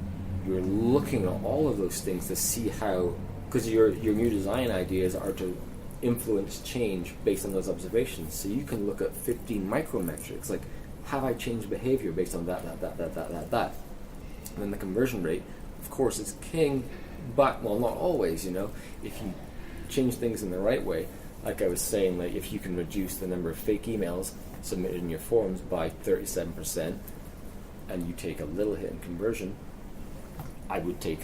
you're looking at all of those things to see how, because your new design ideas are to influence change based on those observations. So you can look at 15 micrometrics, like have I changed behavior based on that. And then the conversion rate, of course, is king, but, well, not always, if you change things in the right way, like I was saying, like if you can reduce the number of fake emails submitted in your forums by 37%, and you take a little hit in conversion, I would take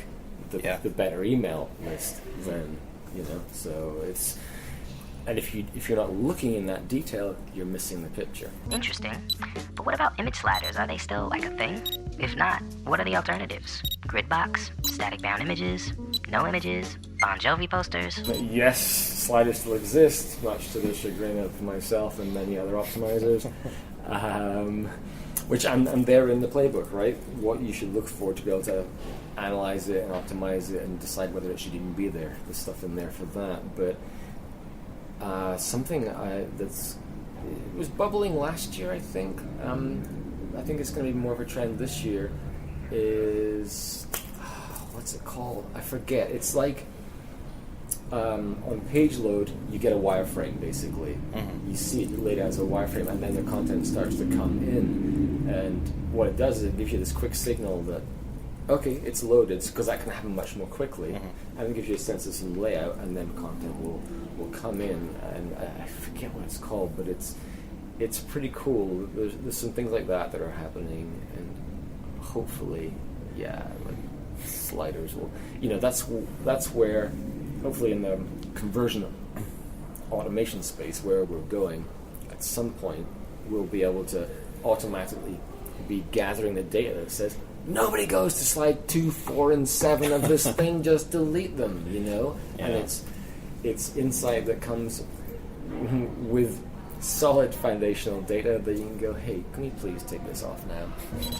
the better email list than, so it's, and if you're not looking in that detail, you're missing the picture. Interesting. But what about image sliders? Are they still like a thing? If not, what are the alternatives? Gridbox? Static bound images? No images? Bon Jovi posters? Yes, sliders still exist, much to the chagrin of myself and many other optimizers. Which and they're in the playbook, right? What you should look for to be able to analyze it and optimize it and decide whether it should even be there. There's stuff in there for that. But something it was bubbling last year, I think. I think it's going to be more of a trend this year. Is what's it called? I forget. It's like on page load, you get a wireframe basically. Mm-hmm. You see it laid out as a wireframe, and then the content starts to come in. And what it does is it gives you this quick signal that, okay, it's loaded, because that can happen much more quickly, and it gives you a sense of some layout, and then content will come in. And I forget what it's called, but it's pretty cool. There's some things like that are happening, and hopefully, like sliders will. That's where, hopefully, in the conversion automation space where we're going, at some point, we'll be able to automatically be gathering the data that says, nobody goes to slide 2, 4, and 7 of this thing, just delete them, Yeah. And it's insight that comes with solid foundational data that you can go, hey, can you please take this off now?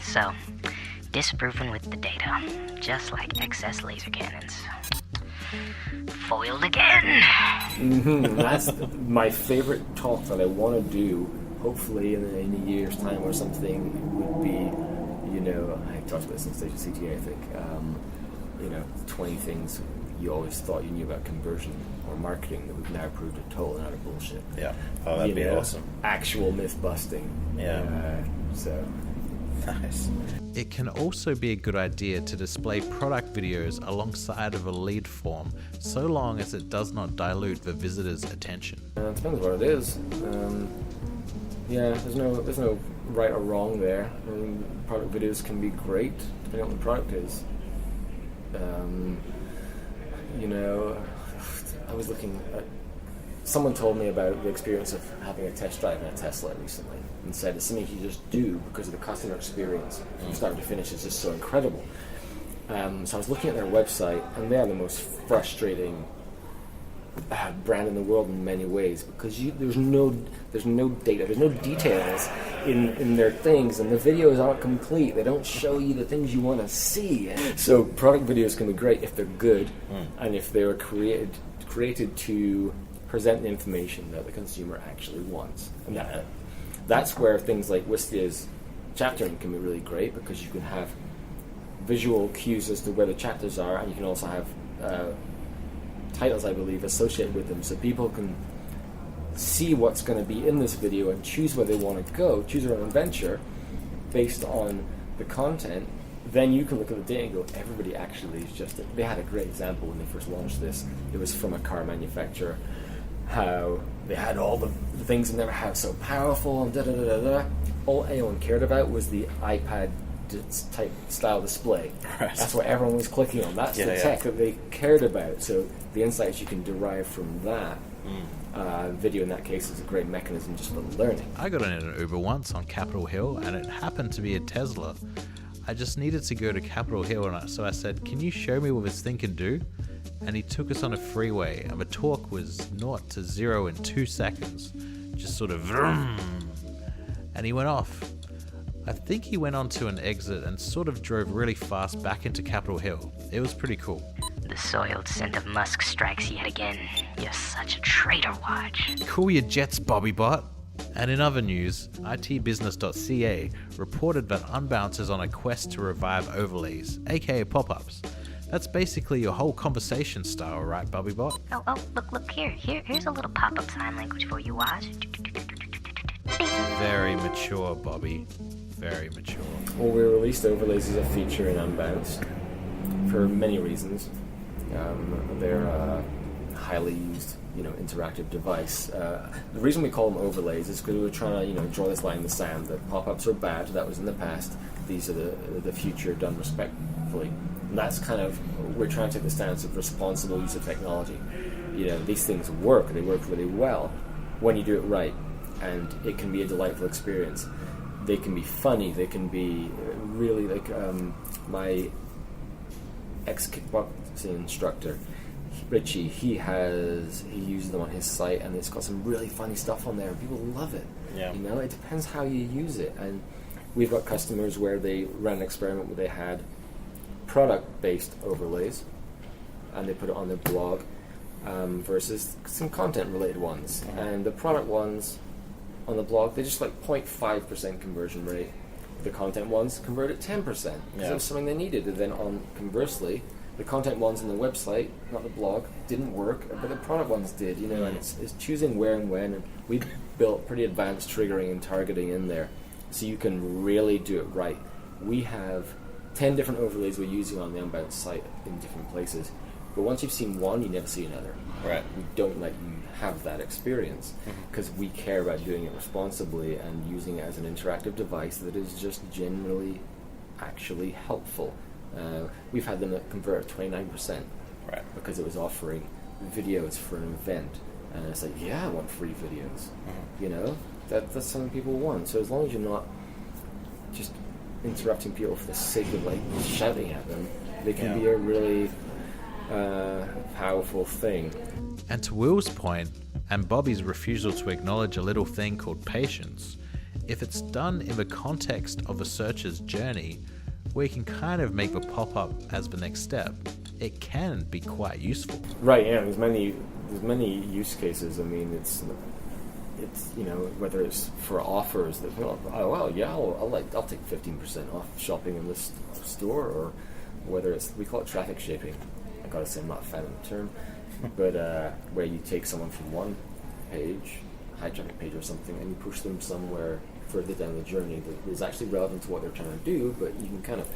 So, disproven with the data, just like excess laser cannons. Foiled again! That's my favorite talk that I want to do, hopefully in a year's time or something, would be, I talked about this on stage at CTA, I think, 20 things you always thought you knew about conversion or marketing that we've now proved are total and utter bullshit. Yeah. Oh, that'd be awesome. Actual myth busting. Yeah. So... Nice. It can also be a good idea to display product videos alongside of a lead form, so long as it does not dilute the visitor's attention. It depends what it is. There's no right or wrong there. Product videos can be great depending on what the product is. I was looking at. Someone told me about the experience of having a test drive in a Tesla recently, and said it's something you just do because of the customer experience from start to finish is just so incredible. So I was looking at their website, and they are the most frustrating brand in the world in many ways, because there's no data, there's no details in their things, and the videos aren't complete. They don't show you the things you want to see. So product videos can be great if they're good, and if they were created to present the information that the consumer actually wants. And that's where things like Wistia's chaptering can be really great, because you can have visual cues as to where the chapters are, and you can also have titles, I believe, associated with them, so people can see what's going to be in this video and choose where they want to go, choose their own adventure based on the content. Then you can look at the data and go, everybody actually is just... They had a great example when they first launched this. It was from a car manufacturer, how they had all the things in their house so powerful and da-da-da-da-da. All anyone cared about was the iPad type style display. Right. That's what everyone was clicking on. That's the tech that they cared about. So the insights you can derive from that video in that case is a great mechanism just for learning. I got in an Uber once on Capitol Hill, and it happened to be a Tesla. I just needed to go to Capitol Hill, and so I said, "Can you show me what this thing can do?" And he took us on a freeway, and the torque was 0 to 0 in 2 seconds. Just sort of vroom, and he went off. I think he went onto an exit and sort of drove really fast back into Capitol Hill. It was pretty cool. The soiled scent of musk strikes yet again. You're such a traitor, Woj. Cool your jets, Bobbybot. And in other news, itbusiness.ca reported that Unbounce is on a quest to revive overlays, aka pop-ups. That's basically your whole conversation style, right, Bobbybot? Oh, look here. Here's a little pop-up sign language for you, Woj. Very mature, Bobby. Very mature. Well, we released overlays as a feature in Unbounce for many reasons. They're a highly used, interactive device. The reason we call them overlays is because we were trying to, draw this line in the sand that pop-ups are bad. That was in the past. These are the future, done respectfully. And that's kind of, we're trying to take the stance of responsible use of technology. These things work. They work really well when you do it right, and it can be a delightful experience. They can be funny. They can be really like my ex-kickboxing instructor, Richie. He uses them on his site, and it's got some really funny stuff on there, and people love it. Yeah. It depends how you use it. And we've got customers where they ran an experiment where they had product-based overlays, and they put it on their blog versus some content-related ones. And the product ones on the blog, they just 0.5% conversion rate. The content ones converted 10% because it was something they needed. And then conversely, the content ones on the website, not the blog, didn't work, but the product ones did. And it's choosing where and when. And we built pretty advanced triggering and targeting in there, so you can really do it right. We have 10 different overlays we're using on the Unbounce site in different places. But once you've seen one, you never see another. Right. We don't let you have that experience because we care about doing it responsibly and using it as an interactive device that is just generally actually helpful. We've had them that convert at 29%, right, because it was offering videos for an event, and it's like, I want free videos. That's something people want. So as long as you're not just interrupting people for the sake of shouting at them, they can be a really powerful thing. And to Will's point, and Bobby's refusal to acknowledge a little thing called patience, if it's done in the context of a searcher's journey, where you can kind of make the pop-up as the next step, it can be quite useful. Right, yeah, there's many use cases. I mean, it's whether it's for offers that, I'll take 15% off shopping in this store, or whether it's, we call it traffic shaping. I gotta say, I'm not a fan of the term, but where you take someone from one page, high traffic page or something, and you push them somewhere further down the journey that is actually relevant to what they're trying to do, but you can kind of,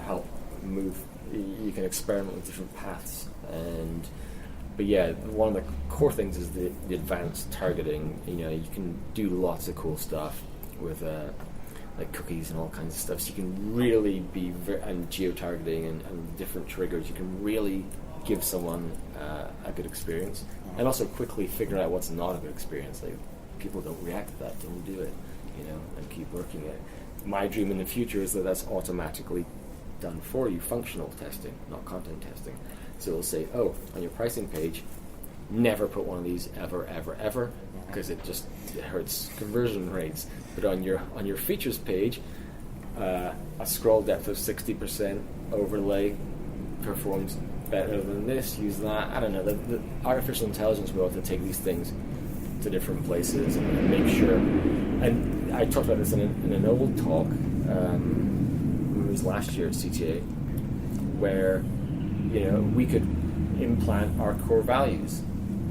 help move. You can experiment with different paths, but one of the core things is the advanced targeting. You can do lots of cool stuff with cookies and all kinds of stuff. So you can really be and geo-targeting and different triggers. You can really give someone a good experience, and also quickly figure out what's not a good experience. People don't react to that, don't do it, and keep working it. My dream in the future is that that's automatically done for you, functional testing, not content testing. So it'll say, on your pricing page, never put one of these ever, because it hurts conversion rates. But on your features page, a scroll depth of 60% overlay performs better than this. Use that. I don't know. The artificial intelligence will have to take these things to different places and make sure. And I talked about this in an old talk. It was last year at CTA, where we could implant our core values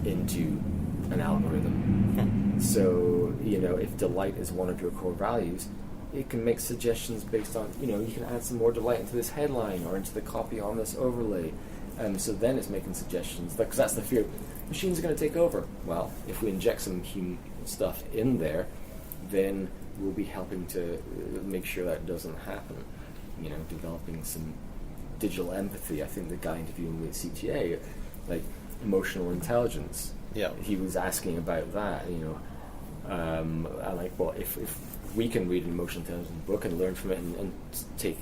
into an algorithm. So if delight is one of your core values, it can make suggestions based on you can add some more delight into this headline or into the copy on this overlay. So then it's making suggestions, because that's the fear. Machines are going to take over. Well, if we inject some human stuff in there, then we'll be helping to make sure that doesn't happen. developing some digital empathy. I think the guy interviewing with CTA, like emotional intelligence, he was asking about that. I'm like, well, if we can read an emotional intelligence book and learn from it and take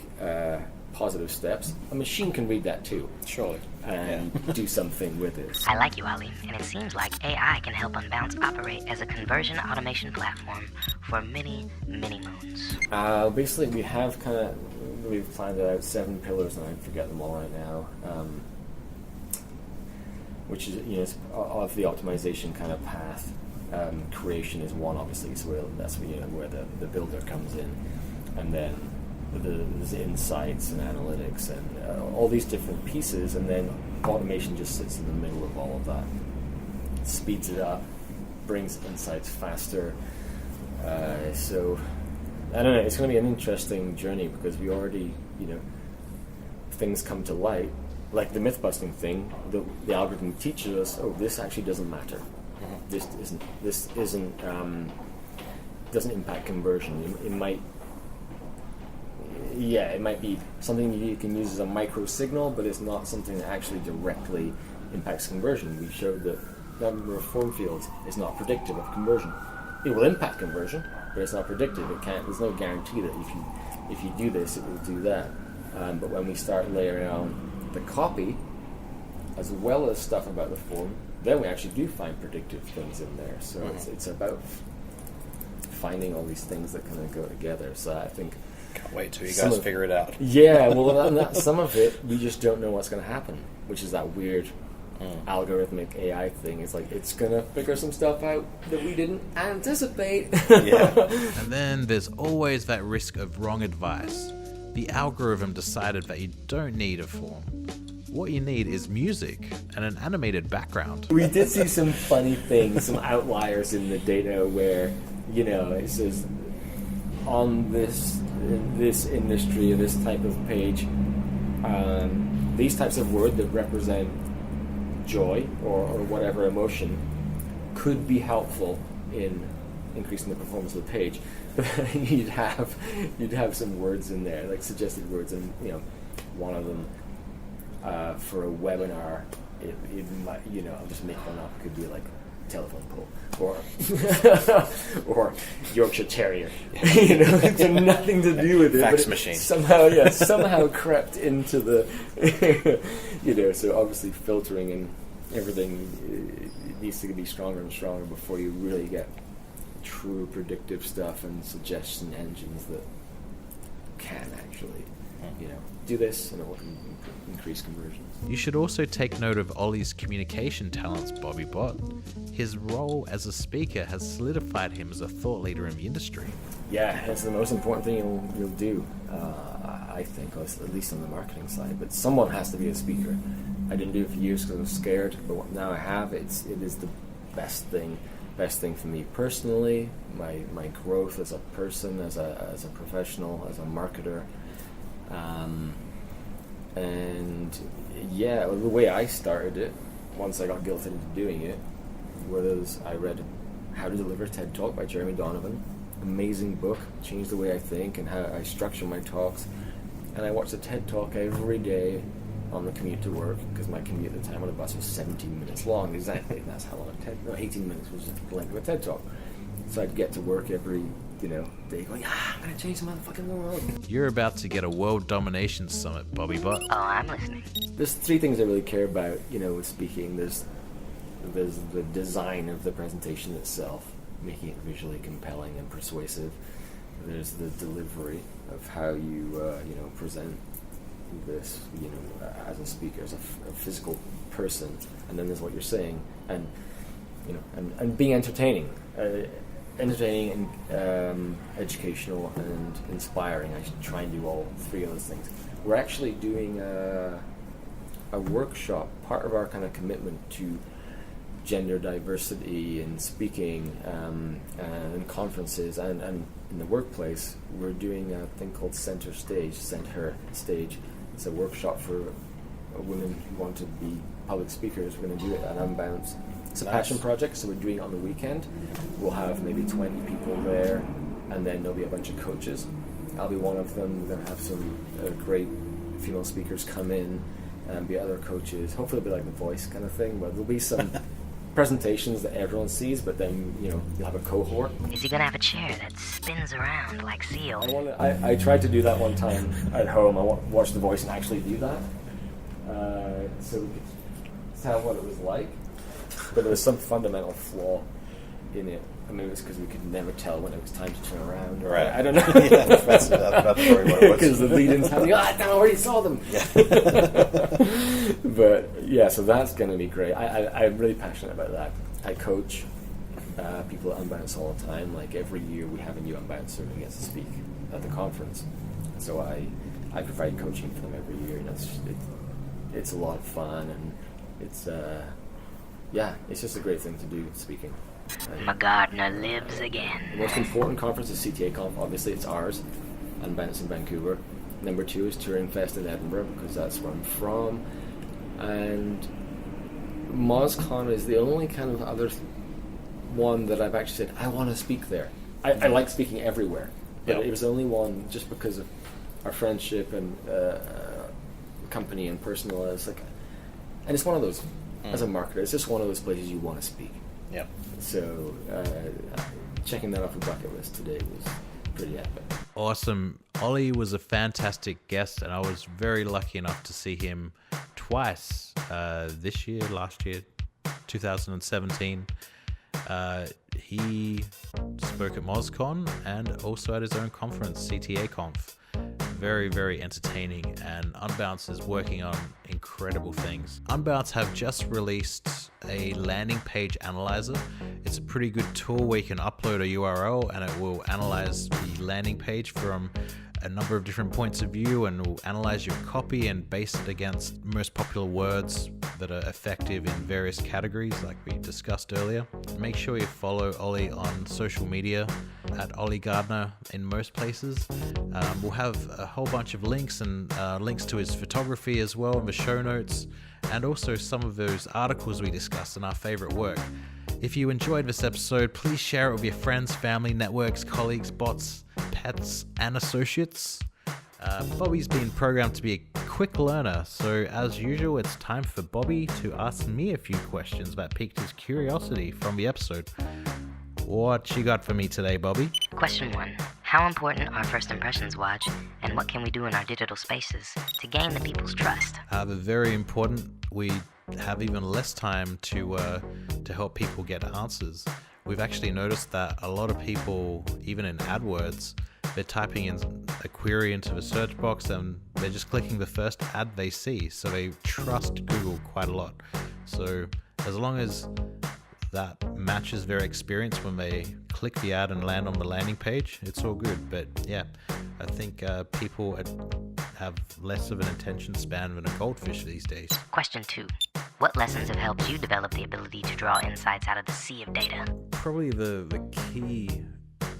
positive steps, a machine can read that too. Surely. And do something with it. I like you, Oli, and it seems like AI can help Unbounce operate as a conversion automation platform for many, many moons. Basically, we've planned out 7 pillars, and I forget them all right now. Which is, of the optimization kind of path. Creation is one, obviously, so that's where the builder comes in, and then there's insights and analytics and all these different pieces, and then automation just sits in the middle of all of that. It speeds it up, brings insights faster. So I don't know. It's going to be an interesting journey because we already, things come to light, like the myth busting thing. The algorithm teaches us, this actually doesn't matter. This isn't doesn't impact conversion. It might be something you can use as a micro signal, but it's not something that actually directly impacts conversion. We showed that the number of form fields is not predictive of conversion. It will impact conversion, but it's not predictive. It can't. There's no guarantee that if you do this, it will do that. But when we start layering on the copy, as well as stuff about the form, then we actually do find predictive things in there. So it's about finding all these things that kind of go together. So I think... Can't wait till you guys figure it out. Yeah, well, some of it, we just don't know what's going to happen, which is that weird algorithmic AI thing. It's like, it's going to figure some stuff out that we didn't anticipate. And then there's always that risk of wrong advice. The algorithm decided that you don't need a form. What you need is music and an animated background. We did see some funny things, some outliers in the data where, it says on this industry, this type of page, these types of words that represent joy or whatever emotion could be helpful in increasing the performance of the page. But you'd have some words in there, like suggested words, and one of them for a webinar, it might, I'll just make one up. It could be like telephone pole or Yorkshire Terrier. It's nothing to do with it. Fax but machine. Somehow crept into the, So obviously filtering and everything needs to be stronger and stronger before you really get true predictive stuff and suggestion engines that can actually, do this and it will increase conversions. You should also take note of Oli's communication talents, Bobby Bot. His role as a speaker has solidified him as a thought leader in the industry. Yeah, it's the most important thing you'll do, I think, at least on the marketing side. But someone has to be a speaker. I didn't do it for years because I was scared, but now I have. It is the best thing for me personally, my growth as a person, as a professional, as a marketer. And yeah, the way I started it, once I got guilted into doing it, was I read How to Deliver a TED Talk by Jeremy Donovan. Amazing book, changed the way I think and how I structure my talks. And I watched a TED Talk every day on the commute to work, because my commute at the time on the bus was 17 minutes long, exactly, and that's how long 18 minutes was the length of a TED Talk. So I'd get to work every day going, I'm going to change the motherfucking world. You're about to get a world domination summit, Bobby Bot. Oh, I'm listening. There's 3 things I really care about, with speaking. There's the design of the presentation itself, making it visually compelling and persuasive. There's the delivery of how you, present this, as a speaker, as a physical person. And then there's what you're saying, and being entertaining. Entertaining and educational and inspiring. I should try and do all 3 of those things. We're actually doing a workshop, part of our kind of commitment to gender diversity in speaking and conferences and in the workplace. We're doing a thing called Center Stage. It's a workshop for women who want to be public speakers. We're going to do it at Unbounce. It's a passion project, so we're doing it on the weekend. We'll have maybe 20 people there, and then there'll be a bunch of coaches. I'll be one of them. We're going to have some great female speakers come in and be other coaches. Hopefully it'll be like The Voice kind of thing, where there'll be some presentations that everyone sees, but then, you'll have a cohort. Is he gonna have a chair that spins around like Seal? I tried to do that one time at home. I watched The Voice and actually do that. So we could tell what it was like. But there was some fundamental flaw in it. I mean, it was because we could never tell when it was time to turn around. Or, Right. I don't know. Yeah, that's probably what it was. Because the lead-in's happening. I already saw them. Yeah. But yeah, so that's going to be great. I'm really passionate about that. I coach people at Unbounce all the time. Like every year we have a new Unbouncer who gets to speak at the conference. So I provide coaching for them every year, and it's a lot of fun, and it's just a great thing to do, speaking. Gardner lives again. The most important conference is CTA Conf. Obviously, it's ours, Unbounce in Vancouver. Number 2 is Touring Fest in Edinburgh, because that's where I'm from. And MozCon is the only kind of other one that I've actually said, I want to speak there. I like speaking everywhere, but it was the only one just because of our friendship and company and personal. It's like, and it's one of those, as a marketer, it's just one of those places you want to speak. Yep. So checking that off the bucket list today was pretty epic. Awesome. Oli was a fantastic guest, and I was very lucky enough to see him twice this year, last year, 2017. He spoke at MozCon and also at his own conference, CTA Conf. Very, very entertaining, and Unbounce is working on incredible things. Unbounce have just released a landing page analyzer. It's a pretty good tool where you can upload a URL and it will analyze the landing page from a number of different points of view, and will analyze your copy and base it against most popular words that are effective in various categories like we discussed earlier. Make sure you follow Oli on social media at Oli Gardner in most places. We'll have a whole bunch of links and links to his photography as well in the show notes, and also some of those articles we discussed in our favorite work. If you enjoyed this episode, please share it with your friends, family, networks, colleagues, bots, pets, and associates. Bobby's been programmed to be a quick learner, so as usual, it's time for Bobby to ask me a few questions that piqued his curiosity from the episode. What you got for me today, Bobby? Question 1. How important are first impressions, Woj? And what can we do in our digital spaces to gain the people's trust? They're very important. We have even less time to help people get answers. We've actually noticed that a lot of people, even in AdWords, they're typing in a query into the search box and they're just clicking the first ad they see. So they trust Google quite a lot. So as long as that matches their experience when they click the ad and land on the landing page, it's all good. But yeah, I think people have less of an attention span than a goldfish these days. Question 2. What lessons have helped you develop the ability to draw insights out of the sea of data? Probably the key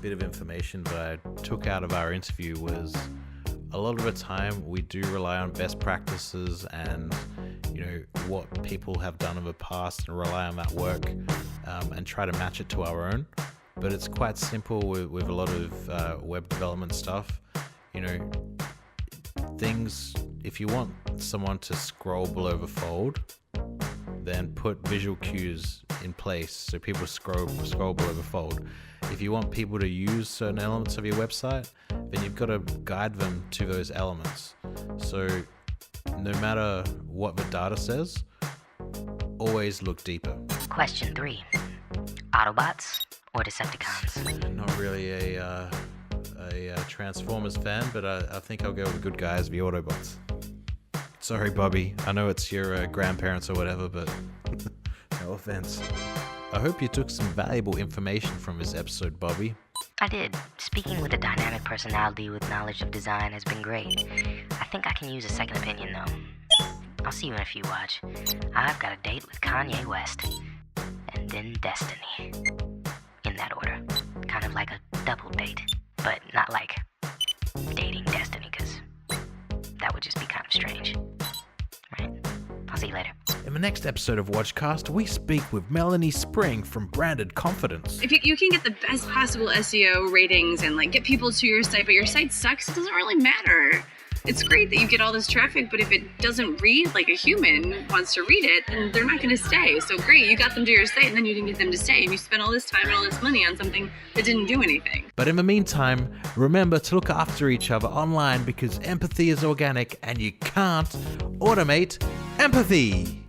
bit of information that I took out of our interview was a lot of the time we do rely on best practices and what people have done in the past and rely on that work and try to match it to our own. But it's quite simple with a lot of web development stuff. Things, if you want someone to scroll below the fold, then put visual cues in place so people scroll below the fold. If you want people to use certain elements of your website, then you've got to guide them to those elements. So no matter what the data says, always look deeper. Question 3. Autobots or Decepticons? Not really a Transformers fan, but I think I'll go with the good guys, the Autobots. Sorry, Bobby. I know it's your grandparents or whatever, but no offense. I hope you took some valuable information from this episode, Bobby. I did. Speaking with a dynamic personality with knowledge of design has been great. I think I can use a second opinion, though. I'll see you in a few, Woj. I've got a date with Kanye West. And then Destiny. In that order. Kind of like a double date. But not like dating Destiny, because that would just be kind of strange. Right? I'll see you later. In the next episode of WojCast, we speak with Melanie Spring from Branded Confidence. If you can get the best possible SEO ratings and like get people to your site, but your site sucks, it doesn't really matter. It's great that you get all this traffic, but if it doesn't read like a human wants to read it, then they're not going to stay. So great, you got them to your site, and then you didn't get them to stay, and you spent all this time and all this money on something that didn't do anything. But in the meantime, remember to look after each other online because empathy is organic and you can't automate empathy.